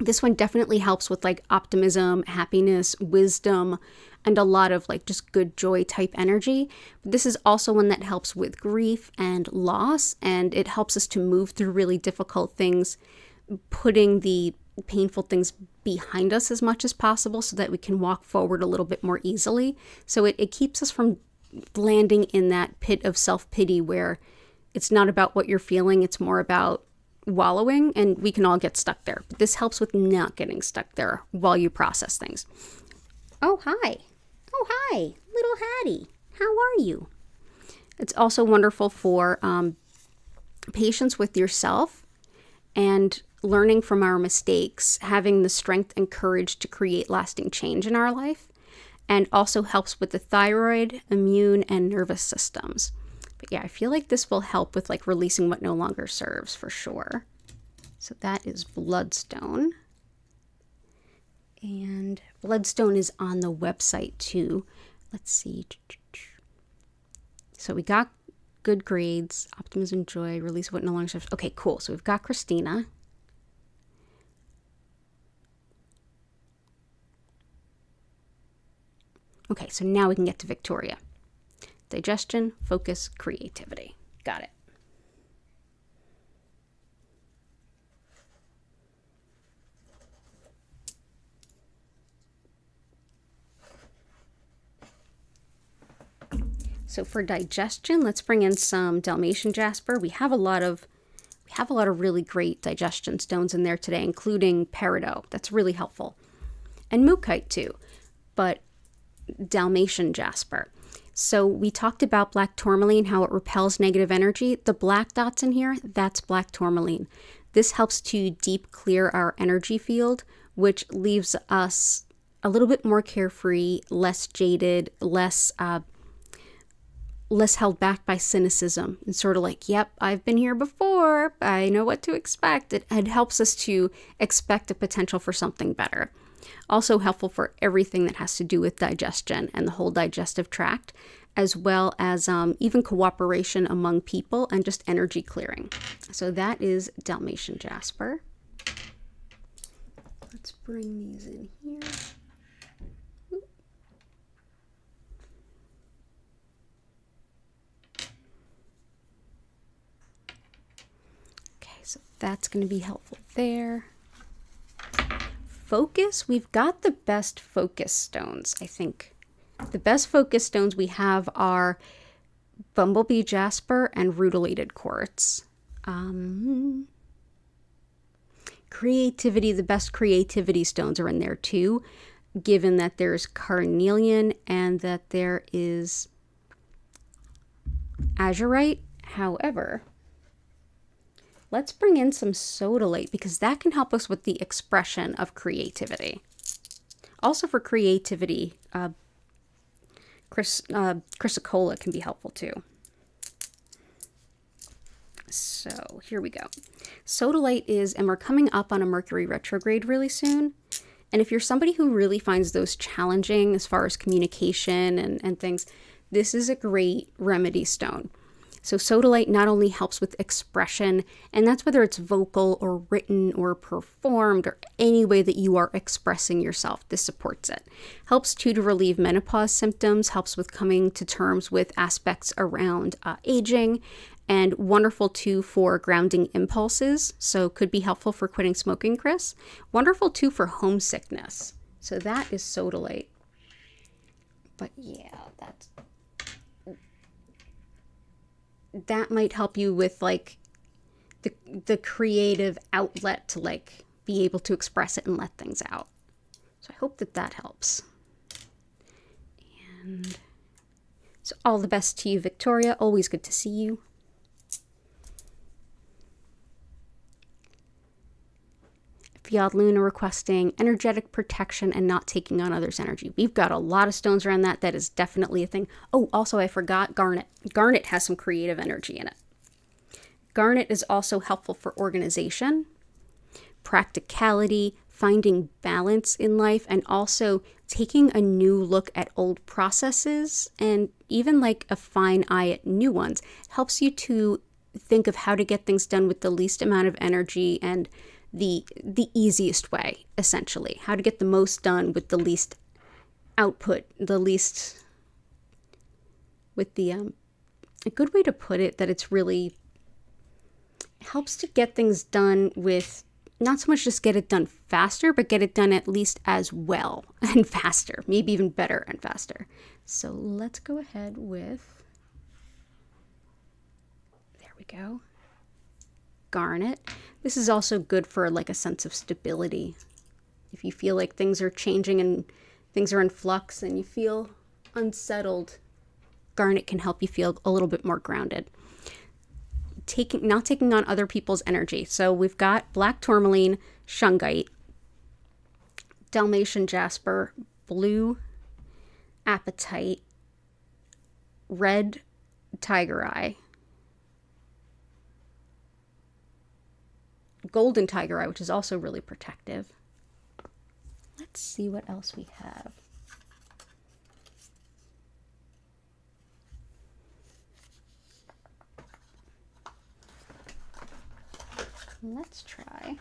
[SPEAKER 1] this one definitely helps with like optimism, happiness, wisdom, and a lot of like just good joy type energy. But this is also one that helps with grief and loss, and it helps us to move through really difficult things, putting the painful things behind us as much as possible so that we can walk forward a little bit more easily. So it keeps us from landing in that pit of self-pity where it's not about what you're feeling, it's more about wallowing, and we can all get stuck there. But this helps with not getting stuck there while you process things. Oh, hi. Oh, hi, little Hattie. How are you? It's also wonderful for patience with yourself and learning from our mistakes, having the strength and courage to create lasting change in our life, and also helps with the thyroid, immune, and nervous systems. But yeah, I feel like this will help with like releasing what no longer serves for sure. So that is Bloodstone. And Bloodstone is on the website too. Let's see. So we got good grades, optimism, joy, release what no longer serves. Okay, cool. So we've got Christina. Okay, so now we can get to Victoria. Digestion, focus, creativity. Got it. So for digestion, let's bring in some Dalmatian jasper. We have a lot of really great digestion stones in there today, including peridot. That's really helpful. And mookaite too, but Dalmatian jasper. So we talked about black tourmaline, how it repels negative energy. The black dots in here, that's black tourmaline. This helps to deep clear our energy field, which leaves us a little bit more carefree, less jaded, less less held back by cynicism and sort of like, yep, I've been here before. I know what to expect. It helps us to expect a potential for something better. Also helpful for everything that has to do with digestion and the whole digestive tract, as well as even cooperation among people and just energy clearing. So that is Dalmatian jasper. Let's bring these in here. Okay, so that's going to be helpful there. Focus, we've got the best focus stones, I think. The best focus stones we have are bumblebee jasper and rutilated quartz. Creativity, the best creativity stones are in there too, given that there's carnelian and that there is azurite. However, let's bring in some sodalite because that can help us with the expression of creativity. Also for creativity, chrysocolla can be helpful too. So here we go. Sodalite is, and we're coming up on a Mercury retrograde really soon. And if you're somebody who really finds those challenging as far as communication and things, this is a great remedy stone. So sodalite not only helps with expression, and that's whether it's vocal or written or performed or any way that you are expressing yourself, this supports it. Helps too to relieve menopause symptoms, helps with coming to terms with aspects around aging, and wonderful too for grounding impulses. So could be helpful for quitting smoking, Chris. Wonderful too for homesickness. So that is sodalite. But yeah, that might help you with like the creative outlet to like be able to express it and let things out. So I hope that helps. And so all the best to you, Victoria. Always good to see you. Fiat Luna requesting energetic protection and not taking on others' energy. We've got a lot of stones around that. That is definitely a thing. Oh, also I forgot garnet. Garnet has some creative energy in it. Garnet is also helpful for organization, practicality, finding balance in life, and also taking a new look at old processes and even like a fine eye at new ones. Helps you to think of how to get things done with the least amount of energy and the easiest way, essentially. How to get the most done with the least output, the least, with the, a good way to put it, that it's really helps to get things done with, not so much just get it done faster, but get it done at least as well and faster, maybe even better and faster. So let's go ahead with, there we go. Garnet. This is also good for like a sense of stability. If you feel like things are changing and things are in flux and you feel unsettled, garnet can help you feel a little bit more grounded. Not taking on other people's energy. So we've got black tourmaline, shungite, Dalmatian jasper, blue apatite, red tiger eye, golden tiger eye, which is also really protective. Let's see what else we have. Let's try.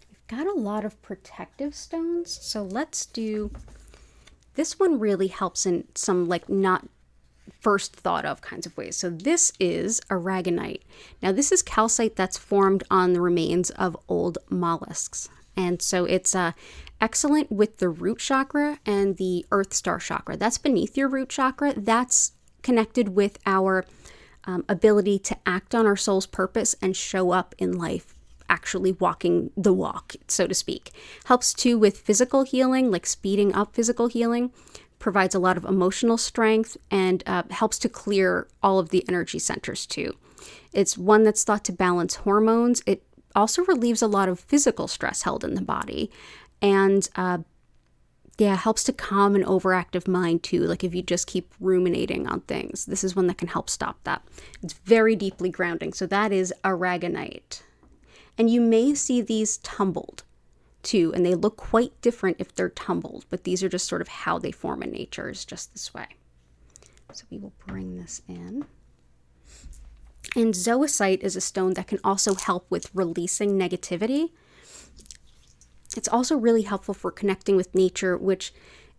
[SPEAKER 1] We've got a lot of protective stones, so let's do, this one really helps in some like not first thought of kinds of ways. So this is aragonite. Now this is calcite that's formed on the remains of old mollusks. And so it's excellent with the root chakra and the earth star chakra. That's beneath your root chakra. That's connected with our ability to act on our soul's purpose and show up in life, actually walking the walk, so to speak. Helps too with physical healing, like speeding up physical healing. Provides a lot of emotional strength and helps to clear all of the energy centers too. It's one that's thought to balance hormones. It also relieves a lot of physical stress held in the body. And yeah, helps to calm an overactive mind too. Like if you just keep ruminating on things, this is one that can help stop that. It's very deeply grounding. So that is aragonite. And you may see these tumbled too, and they look quite different if they're tumbled, but these are just sort of how they form in nature, is just this way. So we will bring this in. And zoisite is a stone that can also help with releasing negativity. It's also really helpful for connecting with nature, which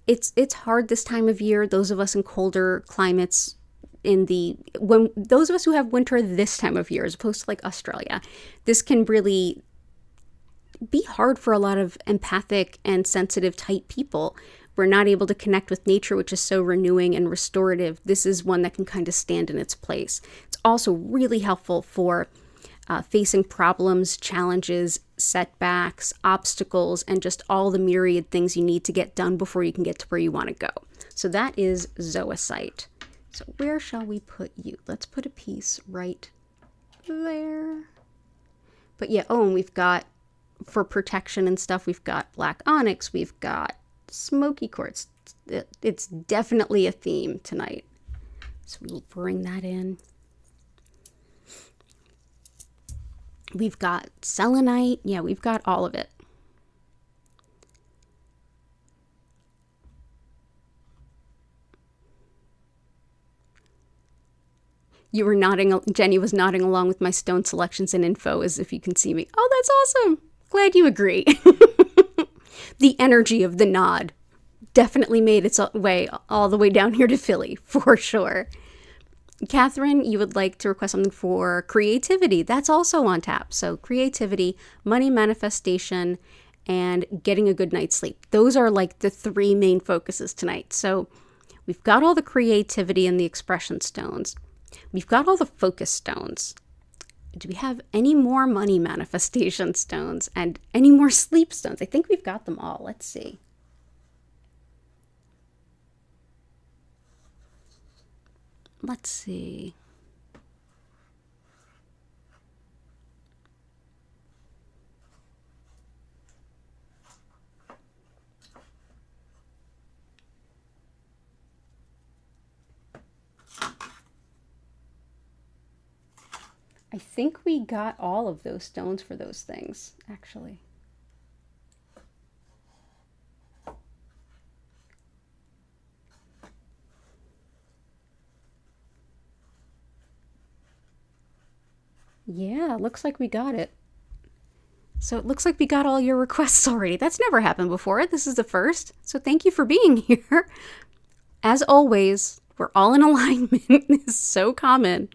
[SPEAKER 1] it's hard this time of year. Those of us in colder climates, those of us who have winter this time of year, as opposed to like Australia, this can really be hard for a lot of empathic and sensitive type people. We're not able to connect with nature, which is so renewing and restorative. This is one that can kind of stand in its place. It's also really helpful for facing problems, challenges, setbacks, obstacles, and just all the myriad things you need to get done before you can get to where you want to go. So that is zoisite. So where shall we put you? Let's put a piece right there. But yeah, and we've got, for protection and stuff, we've got black onyx, we've got smoky quartz. It's definitely a theme tonight. So we'll bring that in. We've got selenite. Yeah, we've got all of it. You were nodding, Jenny was nodding along with my stone selections and info as if you can see me. Oh, that's awesome. Glad you agree. The energy of the nod definitely made its way all the way down here to Philly, for sure. Catherine, you would like to request something for creativity. That's also on tap. So creativity, money manifestation, and getting a good night's sleep. Those are like the three main focuses tonight. So we've got all the creativity and the expression stones. We've got all the focus stones. Do we have any more money manifestation stones and any more sleep stones? I think we've got them all. Let's see. Let's see. I think we got all of those stones for those things, actually. Yeah, looks like we got it. So it looks like we got all your requests already. That's never happened before. This is the first. So thank you for being here. As always, we're all in alignment. This is so common.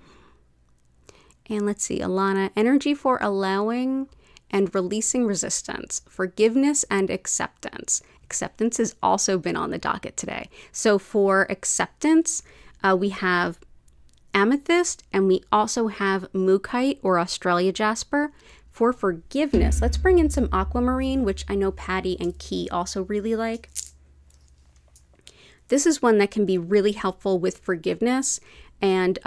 [SPEAKER 1] And let's see, Alana, energy for allowing and releasing resistance, forgiveness and acceptance. Acceptance has also been on the docket today. So for acceptance, we have amethyst, and we also have mookaite or Australia jasper. For forgiveness, let's bring in some aquamarine, which I know Patty and Key also really like. This is one that can be really helpful with forgiveness and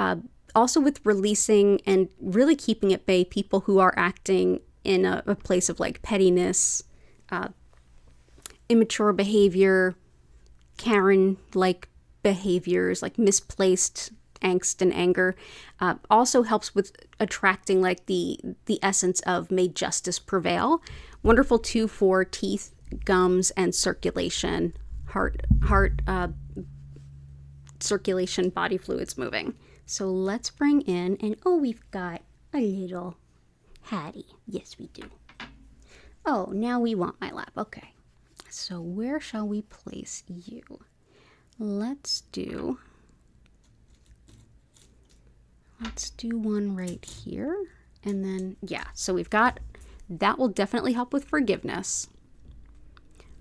[SPEAKER 1] also with releasing and really keeping at bay people who are acting in a place of like pettiness, immature behavior, Karen-like behaviors, like misplaced angst and anger. Also helps with attracting like the essence of may justice prevail. Wonderful too for teeth, gums, and circulation, heart circulation, body fluids moving. So let's bring in, and oh, we've got a little Hattie. Yes, we do. Oh, now we want my lap. Okay. So where shall we place you? Let's do one right here. And then, yeah, so we've got, that will definitely help with forgiveness.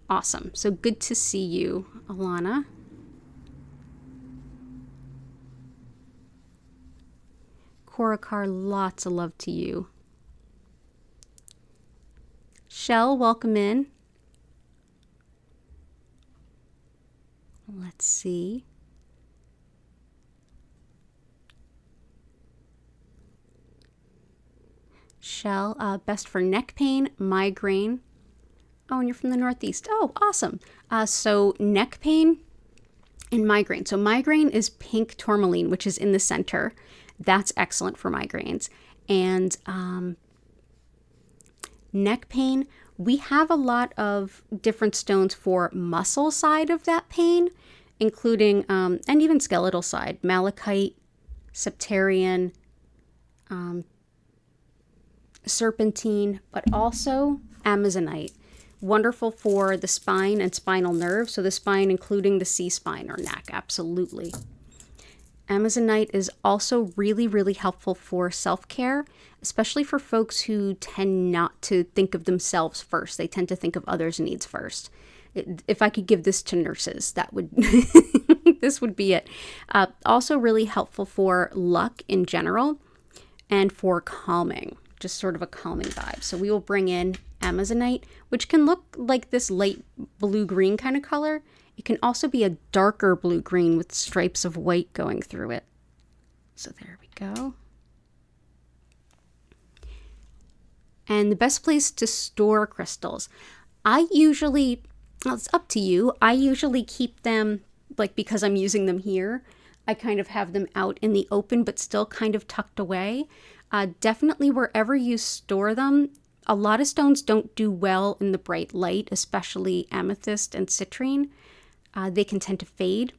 [SPEAKER 1] Awesome. So good to see you, Alana. Korakar, lots of love to you. Shell, welcome in. Let's see. Shell, best for neck pain, migraine, Oh, and you're from the Northeast. Oh, awesome. So neck pain and migraine. So migraine is pink tourmaline, which is in the center. That's excellent for migraines. And neck pain, we have a lot of different stones for muscle side of that pain, including, and even skeletal side, malachite, septarian, serpentine, but also amazonite. Wonderful for the spine and spinal nerve. So the spine, including the C-spine or neck, absolutely. Amazonite is also really, really helpful for self-care, especially for folks who tend not to think of themselves first. They tend to think of others' needs first. If I could give this to nurses, that would this would be it. Also really helpful for luck in general and for calming, just sort of a calming vibe. So we will bring in amazonite, which can look like this light blue-green kind of color. It can also be a darker blue-green with stripes of white going through it. So there we go. And the best place to store crystals. I usually, well, it's up to you. I usually keep them, like because I'm using them here, I kind of have them out in the open, but still kind of tucked away. Definitely wherever you store them, a lot of stones don't do well in the bright light, especially amethyst and citrine. They can tend to fade.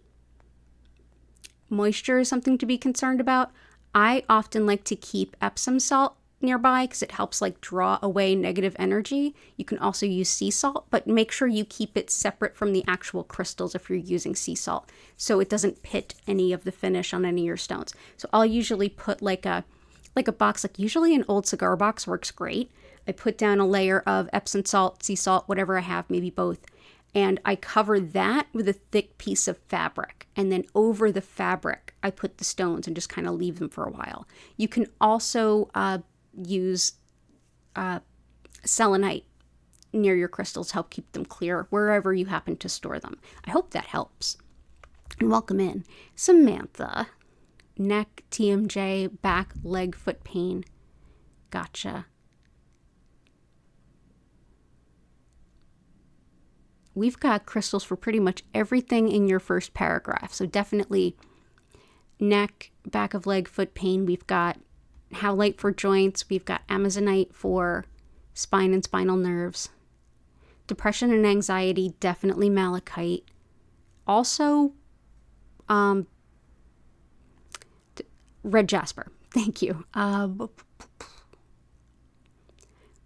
[SPEAKER 1] Moisture is something to be concerned about. I often like to keep Epsom salt nearby because it helps like draw away negative energy. You can also use sea salt, but make sure you keep it separate from the actual crystals if you're using sea salt, so it doesn't pit any of the finish on any of your stones. So I'll usually put like a box, like usually an old cigar box works great. I put down a layer of Epsom salt, sea salt, whatever I have, maybe both. And I cover that with a thick piece of fabric. And then over the fabric, I put the stones and just kind of leave them for a while. You can also use selenite near your crystals to help keep them clear wherever you happen to store them. I hope that helps. And welcome in Samantha. Neck, TMJ, back, leg, foot pain. Gotcha. We've got crystals for pretty much everything in your first paragraph. So definitely neck, back of leg, foot pain. We've got howlite for joints. We've got amazonite for spine and spinal nerves. Depression and anxiety, definitely malachite. Also, red jasper. Thank you.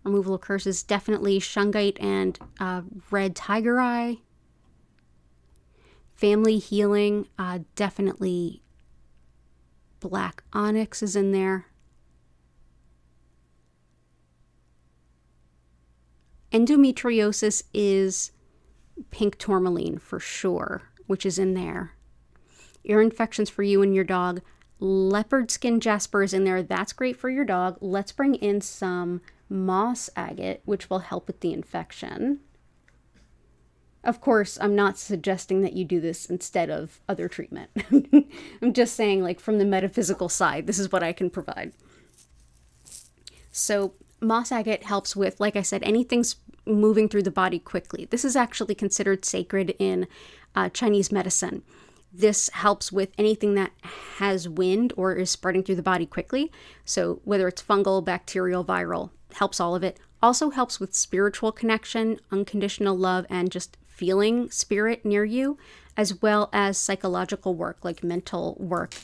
[SPEAKER 1] Removal of curses, definitely shungite and red tiger eye. Family healing, definitely black onyx is in there. Endometriosis is pink tourmaline for sure, which is in there. Ear infections for you and your dog. Leopard skin jasper is in there. That's great for your dog. Let's bring in some moss agate, which will help with the infection. Of course, I'm not suggesting that you do this instead of other treatment. I'm just saying, like, from the metaphysical side, this is what I can provide. So moss agate helps with, like I said, anything's moving through the body quickly. This is actually considered sacred in Chinese medicine. This helps with anything that has wind or is spreading through the body quickly. So whether it's fungal, bacterial, viral, helps all of it. Also helps with spiritual connection, unconditional love, and just feeling spirit near you, as well as psychological work, like mental work.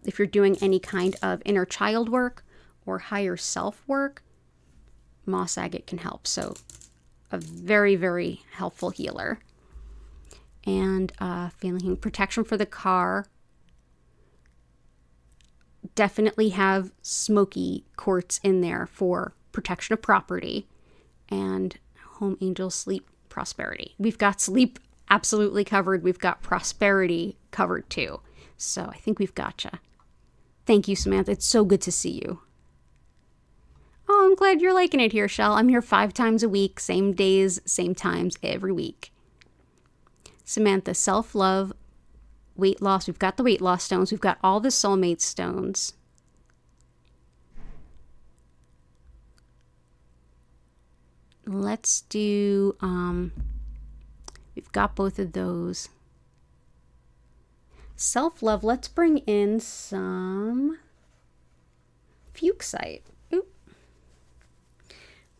[SPEAKER 1] If you're doing any kind of inner child work or higher self work, moss agate can help. So a very, very helpful healer. And feeling protection for the car. Definitely have smoky quartz in there for protection of property. And home angel sleep prosperity. We've got sleep absolutely covered. We've got prosperity covered too. So I think we've gotcha. Thank you, Samantha. It's so good to see you. Oh, I'm glad you're liking it here, Shell. I'm here 5 times a week, same days, same times every week. Samantha, self-love, weight loss. We've got the weight loss stones. We've got all the soulmate stones. let's do, we've got both of those. Self-love, let's bring in some fuchsite.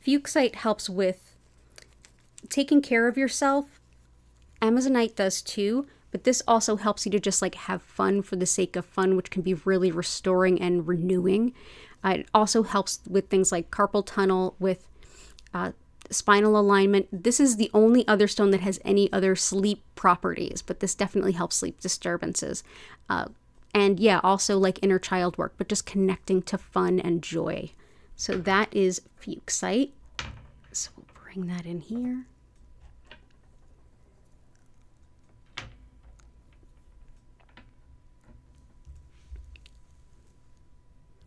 [SPEAKER 1] Fuchsite helps with taking care of yourself. Amazonite does too, but this also helps you to just like have fun for the sake of fun, which can be really restoring and renewing. It also helps with things like carpal tunnel, with spinal alignment. This is the only other stone that has any other sleep properties, but this definitely helps sleep disturbances. And yeah, also like inner child work, but just connecting to fun and joy. So that is fuchsite. So we'll bring that in here.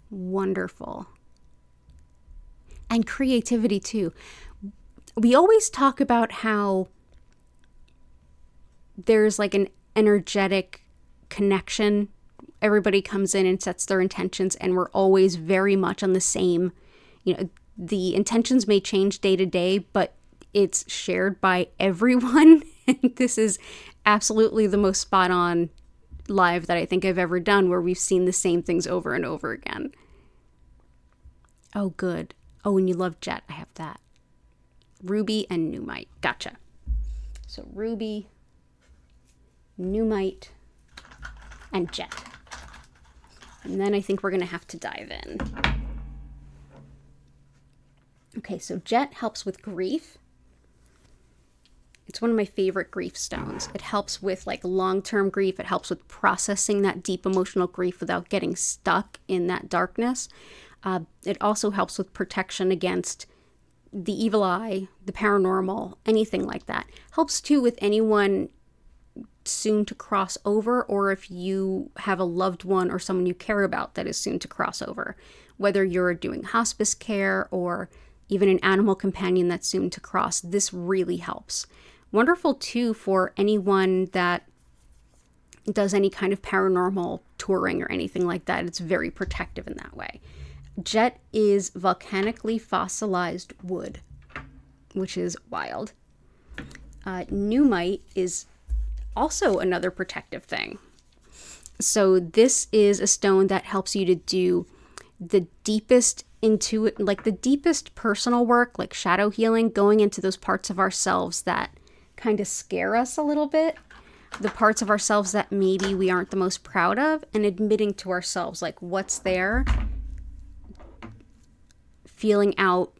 [SPEAKER 1] Wonderful. And creativity too. We always talk about how there's like an energetic connection. Everybody comes in and sets their intentions, and we're always very much on the same, the intentions may change day to day, but it's shared by everyone. And this is absolutely the most spot on live that I think I've ever done, where we've seen the same things over and over again. Oh, good. Oh, and you love jet. I have that. Ruby and Numite. Gotcha. So ruby, Numite, and jet. And then I think we're going to have to dive in. Okay, so jet helps with grief. It's one of my favorite grief stones. It helps with like long-term grief. It helps with processing that deep emotional grief without getting stuck in that darkness. It also helps with protection against the evil eye, the paranormal, anything like that. Helps too with anyone soon to cross over, or if you have a loved one or someone you care about that is soon to cross over. Whether you're doing hospice care or even an animal companion that's soon to cross, this really helps. Wonderful too for anyone that does any kind of paranormal touring or anything like that. It's very protective in that way. Jet is volcanically fossilized wood, which is wild. Numite is also another protective thing. So this is a stone that helps you to do the deepest the deepest personal work, like shadow healing, going into those parts of ourselves that kind of scare us a little bit, the parts of ourselves that maybe we aren't the most proud of, and admitting to ourselves like what's there, feeling out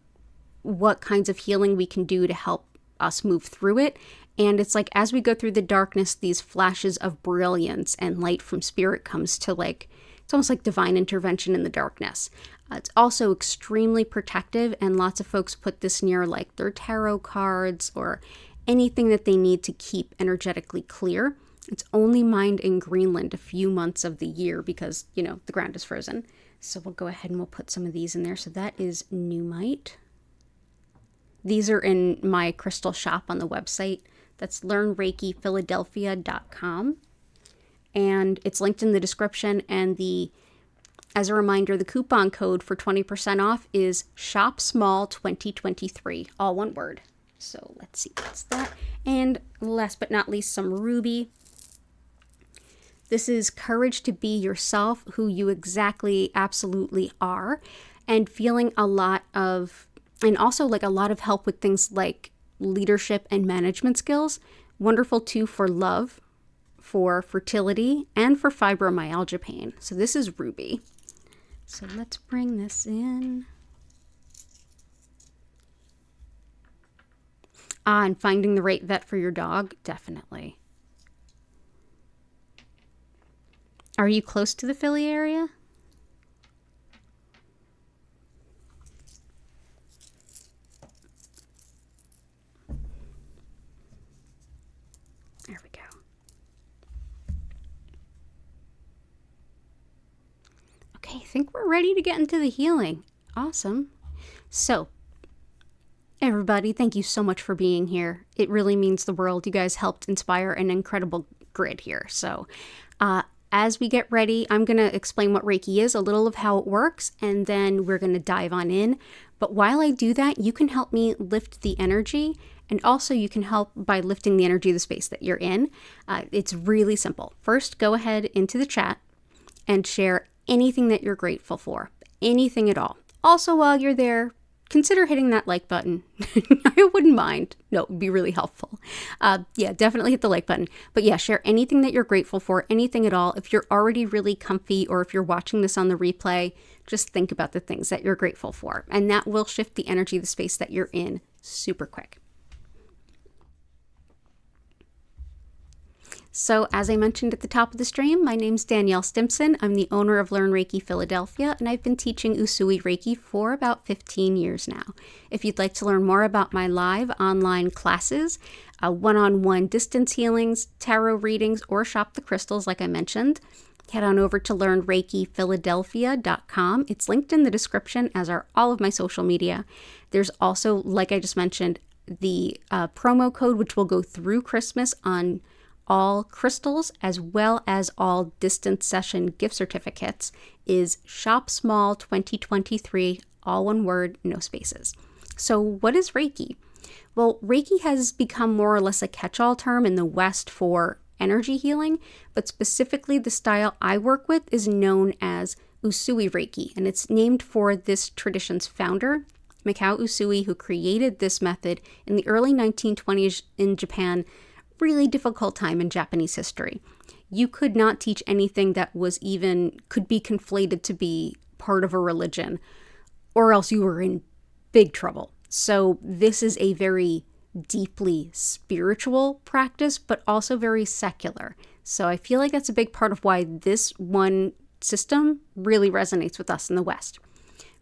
[SPEAKER 1] what kinds of healing we can do to help us move through it. And it's like as we go through the darkness, these flashes of brilliance and light from spirit comes to like, it's almost like divine intervention in the darkness. It's also extremely protective, and lots of folks put this near like their tarot cards or anything that they need to keep energetically clear. It's only mined in Greenland a few months of the year because, the ground is frozen. So we'll go ahead and we'll put some of these in there. So that is Numite. These are in my crystal shop on the website. That's learnreikiphiladelphia.com. And it's linked in the description. And as a reminder, the coupon code for 20% off is ShopSmall2023, all one word. So let's see, what's that? And last but not least, some ruby. This is courage to be yourself, who you exactly, absolutely are, and feeling a lot of, and also like a lot of help with things like leadership and management skills. Wonderful too for love, for fertility, and for fibromyalgia pain. So this is ruby. So let's bring this in. And finding the right vet for your dog, definitely. Are you close to the Philly area? There we go. Okay, I think we're ready to get into the healing. Awesome. So, everybody, thank you so much for being here. It really means the world. You guys helped inspire an incredible grid here. So, as we get ready, I'm going to explain what Reiki is, a little of how it works, and then we're going to dive on in. But while I do that, you can help me lift the energy, and also you can help by lifting the energy of the space that you're in. It's really simple. First, go ahead into the chat and share anything that you're grateful for, anything at all. Also, while you're there, consider hitting that like button. I wouldn't mind. No, it would be really helpful. Yeah, definitely hit the like button. But yeah, share anything that you're grateful for, anything at all. If you're already really comfy, or if you're watching this on the replay, just think about the things that you're grateful for. And that will shift the energy of the space that you're in super quick. So as I mentioned at the top of the stream, my name's Danielle Stimpson. I'm the owner of Learn Reiki Philadelphia, and I've been teaching Usui Reiki for about 15 years now. If you'd like to learn more about my live online classes, one-on-one distance healings, tarot readings, or shop the crystals like I mentioned, head on over to learnreikiphiladelphia.com. It's linked in the description, as are all of my social media. There's also, like I just mentioned, the promo code, which will go through Christmas on all crystals, as well as all distance session gift certificates, is Shop Small 2023, all one word, no spaces. So what is Reiki? Well, Reiki has become more or less a catch-all term in the West for energy healing, but specifically the style I work with is known as Usui Reiki, and it's named for this tradition's founder, Mikao Usui, who created this method in the early 1920s in Japan. Really difficult time in Japanese history. You could not teach anything that could be conflated to be part of a religion, or else you were in big trouble. So this is a very deeply spiritual practice, but also very secular. So I feel like that's a big part of why this one system really resonates with us in the West.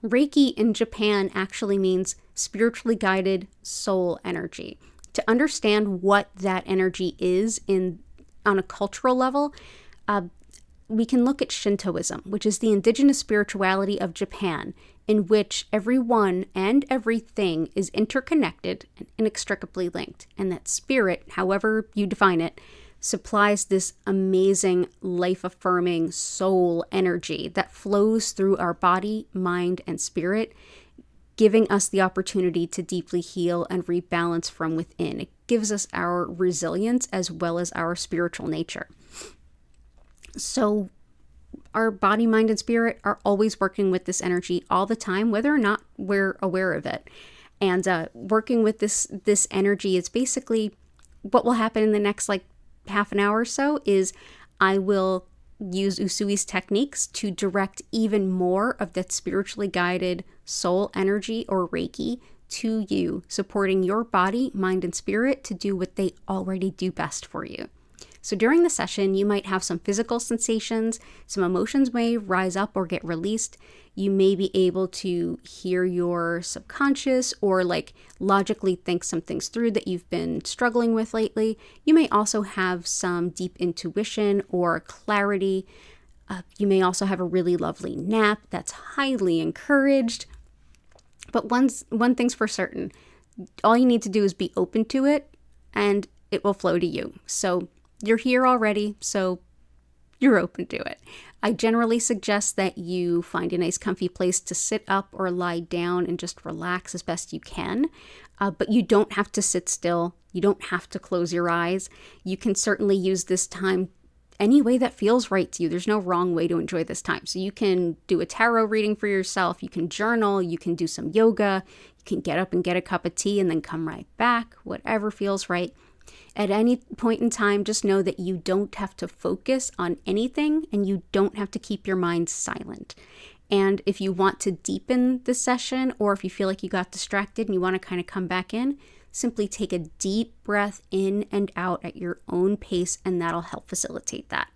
[SPEAKER 1] Reiki in Japan actually means spiritually guided soul energy. To understand what that energy is on a cultural level, we can look at Shintoism, which is the indigenous spirituality of Japan, in which everyone and everything is interconnected and inextricably linked. And that spirit, however you define it, supplies this amazing, life-affirming soul energy that flows through our body, mind, and spirit, giving us the opportunity to deeply heal and rebalance from within. It gives us our resilience as well as our spiritual nature. So our body, mind, and spirit are always working with this energy all the time, whether or not we're aware of it. And working with this energy is basically what will happen in the next half an hour or so is I will use Usui's techniques to direct even more of that spiritually guided soul energy or Reiki to you, supporting your body, mind, and spirit to do what they already do best for you. So during the session, you might have some physical sensations, some emotions may rise up or get released. You may be able to hear your subconscious or logically think some things through that you've been struggling with lately. You may also have some deep intuition or clarity. You may also have a really lovely nap that's highly encouraged. But one thing's for certain, all you need to do is be open to it and it will flow to you. So you're here already, so you're open to it. I generally suggest that you find a nice comfy place to sit up or lie down and just relax as best you can. But you don't have to sit still. You don't have to close your eyes. You can certainly use this time any way that feels right to you. There's no wrong way to enjoy this time. So you can do a tarot reading for yourself. You can journal. You can do some yoga. You can get up and get a cup of tea and then come right back. Whatever feels right. At any point in time, just know that you don't have to focus on anything and you don't have to keep your mind silent. And if you want to deepen the session, or if you feel like you got distracted and you want to kind of come back in, simply take a deep breath in and out at your own pace, and that'll help facilitate that.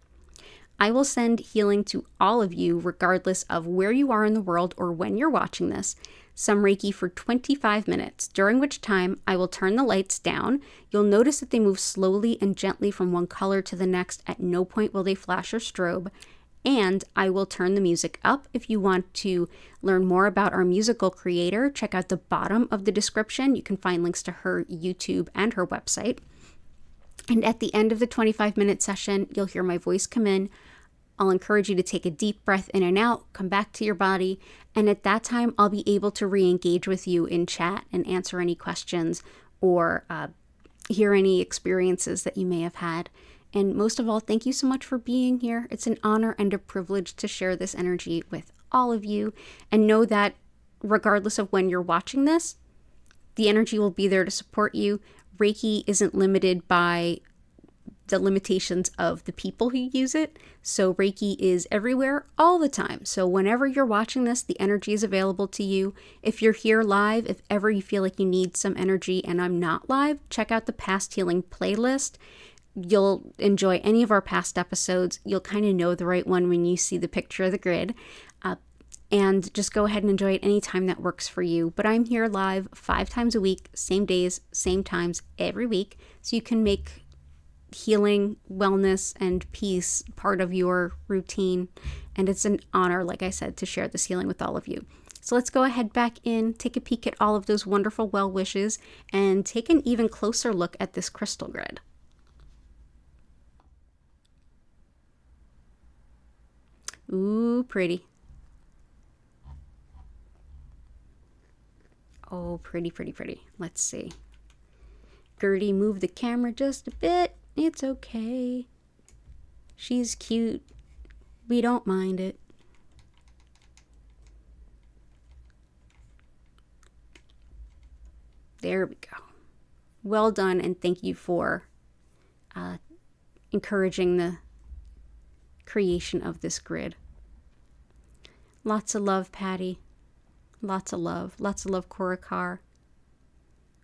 [SPEAKER 1] I will send healing to all of you, regardless of where you are in the world or when you're watching this, some Reiki for 25 minutes, during which time I will turn the lights down. You'll notice that they move slowly and gently from one color to the next. At no point will they flash or strobe. And I will turn the music up. If you want to learn more about our musical creator, check out the bottom of the description. You can find links to her YouTube and her website. And at the end of the 25-minute session, you'll hear my voice come in I'll encourage you to take a deep breath in and out, come back to your body, and at that time, I'll be able to re-engage with you in chat and answer any questions or hear any experiences that you may have had. And most of all, thank you so much for being here. It's an honor and a privilege to share this energy with all of you. And know that regardless of when you're watching this, the energy will be there to support you. Reiki isn't limited by the limitations of the people who use it. So Reiki is everywhere all the time. So whenever you're watching this, the energy is available to you. If you're here live, if ever you feel like you need some energy and I'm not live, check out the past healing playlist. You'll enjoy any of our past episodes. You'll kind of know the right one when you see the picture of the grid. And just go ahead and enjoy it anytime that works for you. But I'm here live 5 times a week, same days, same times, every week. So you can make healing, wellness, and peace part of your routine. And it's an honor, like I said, to share this healing with all of you. So let's go ahead back in, take a peek at all of those wonderful well wishes, and take an even closer look at this crystal grid. Ooh, pretty. Oh, pretty, pretty, pretty. Let's see. Gertie, move the camera just a bit. It's okay. She's cute. We don't mind it. There we go. Well done, and thank you for encouraging the creation of this grid. Lots of love, Patty. Lots of love. Lots of love, Korakar.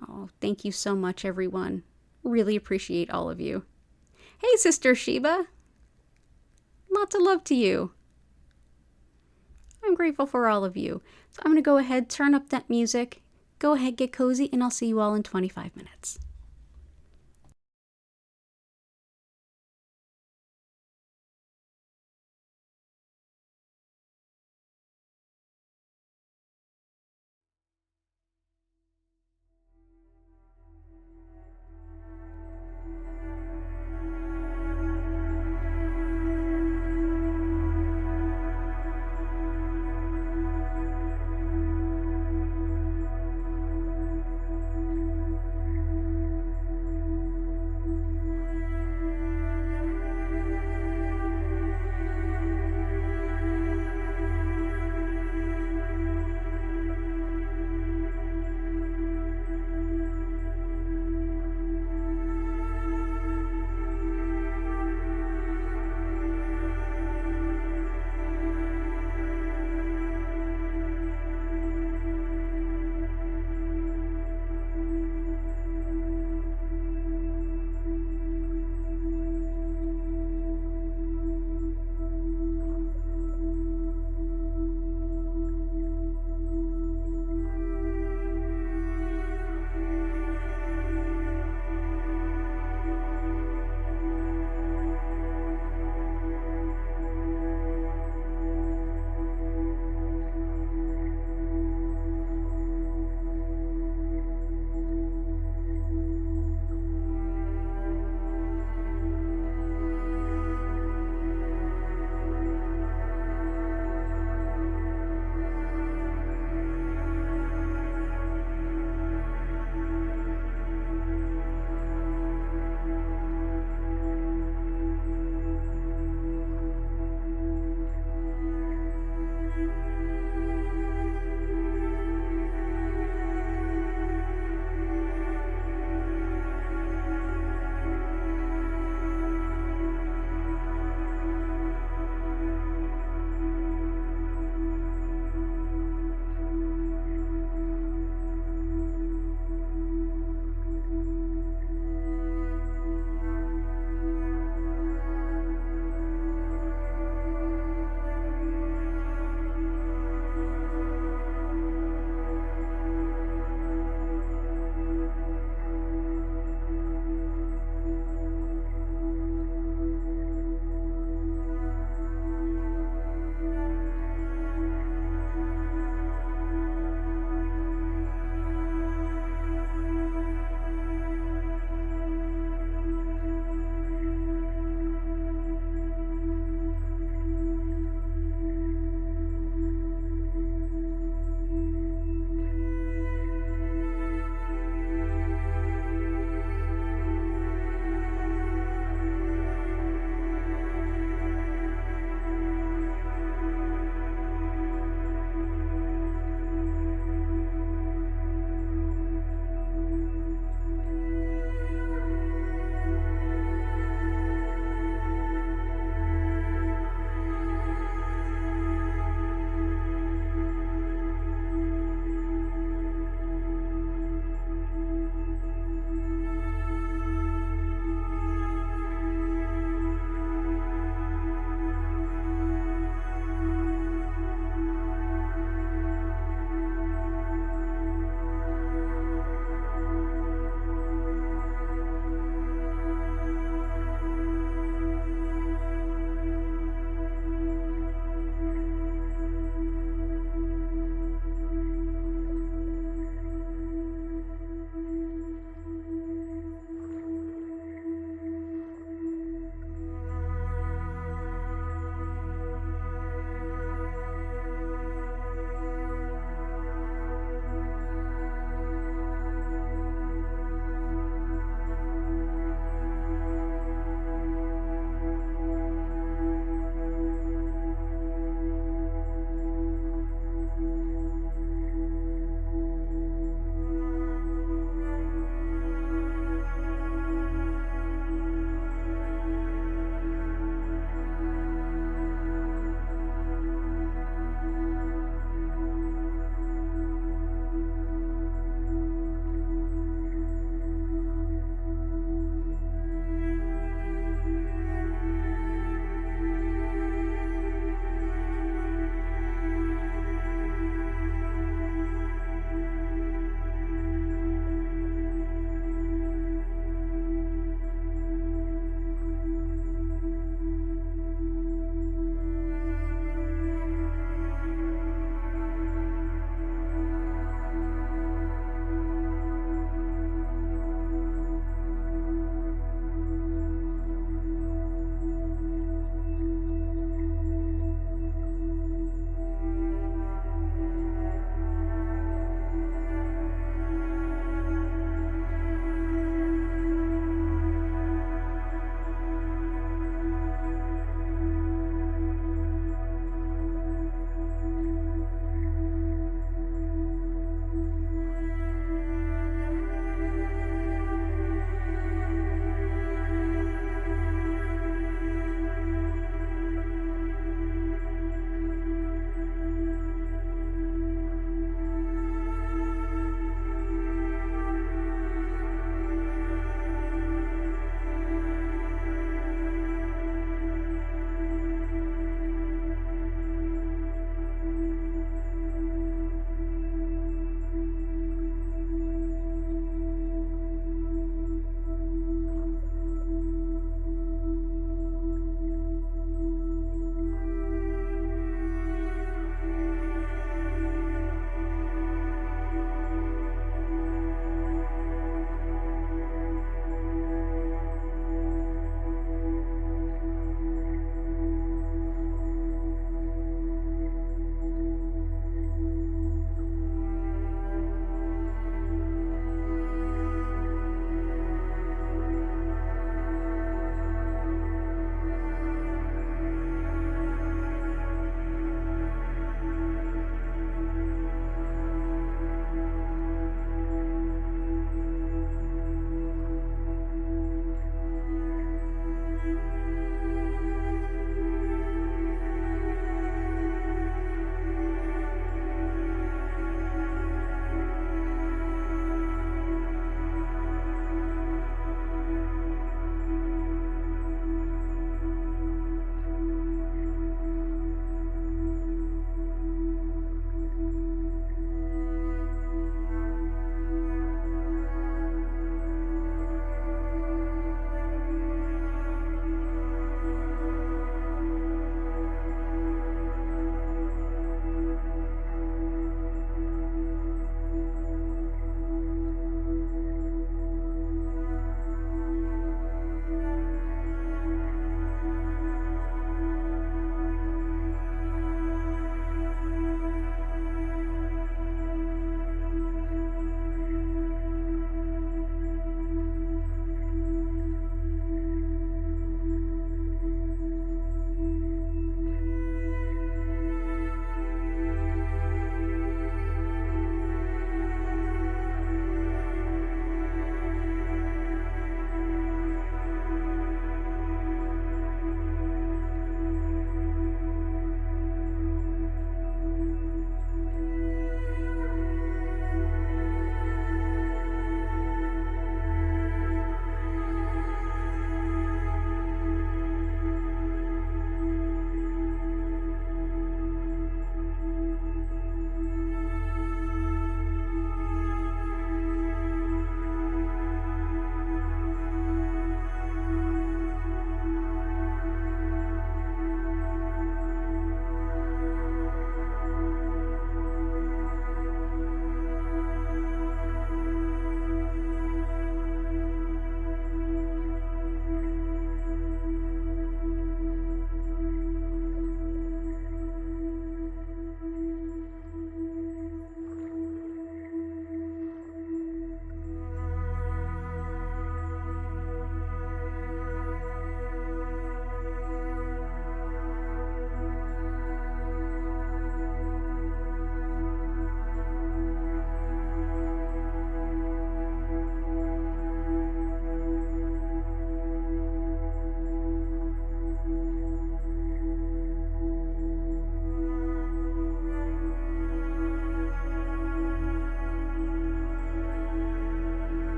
[SPEAKER 1] Oh, thank you so much, everyone. Really appreciate all of you. Hey, Sister Sheba. Lots of love to you. I'm grateful for all of you. So I'm going to go ahead, turn up that music. Go ahead, get cozy, and I'll see you all in 25 minutes.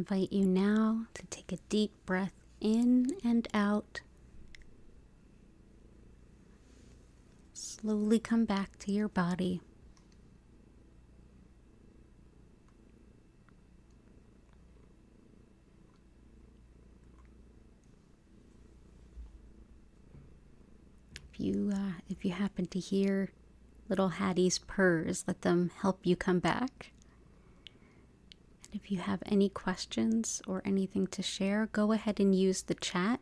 [SPEAKER 1] invite you now to take a deep breath in and out. Slowly come back to your body. If you happen to hear little Hattie's purrs, let them help you come back. And if you have any questions or anything to share, go ahead and use the chat.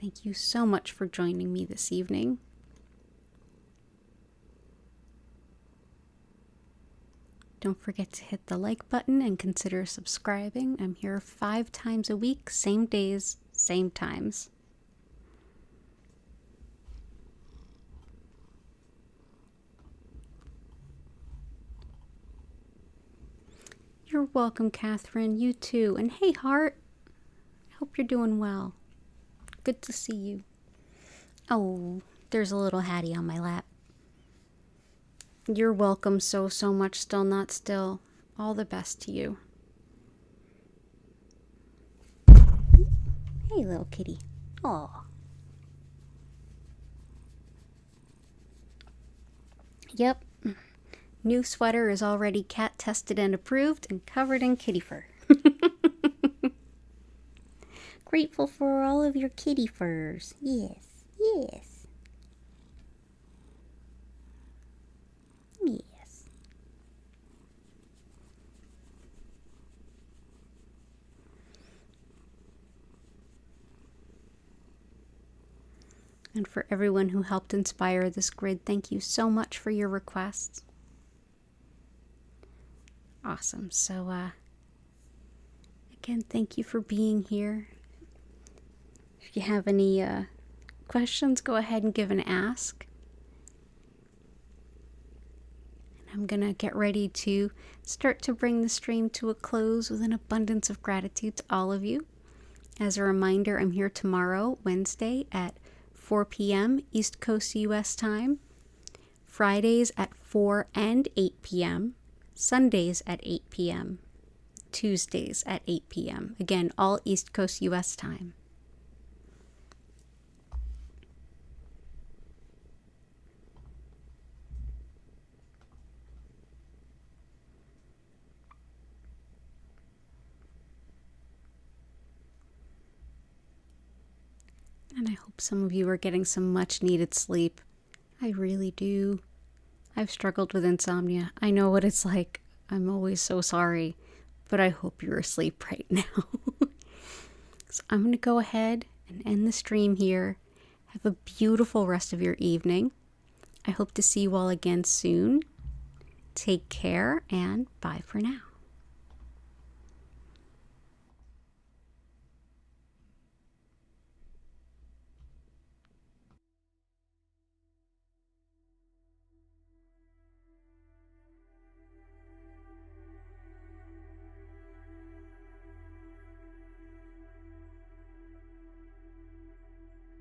[SPEAKER 1] Thank you so much for joining me this evening. Don't forget to hit the like button and consider subscribing. I'm here 5 times a week, same days, same times. You're welcome, Catherine. You too. And hey, Heart. I hope you're doing well. Good to see you. Oh, there's a little Hattie on my lap. You're welcome so much, Still Not Still. All the best to you. Hey, little kitty. Aw. Yep. New sweater is already cat tested and approved and covered in kitty fur. Grateful for all of your kitty furs. Yes, yes. Yes. And for everyone who helped inspire this grid, thank you so much for your requests. Awesome. So, again, thank you for being here. If you have any questions, go ahead and give an ask. And I'm going to get ready to start to bring the stream to a close with an abundance of gratitude to all of you. As a reminder, I'm here tomorrow, Wednesday, at 4 p.m. East Coast U.S. time. Fridays at 4 and 8 p.m. Sundays at 8 p.m., Tuesdays at 8 p.m. Again, all East Coast U.S. time. And I hope some of you are getting some much needed sleep. I really do. I've struggled with insomnia. I know what it's like. I'm always so sorry, but I hope you're asleep right now. So I'm going to go ahead and end the stream here. Have a beautiful rest of your evening. I hope to see you all again soon. Take care and bye for now.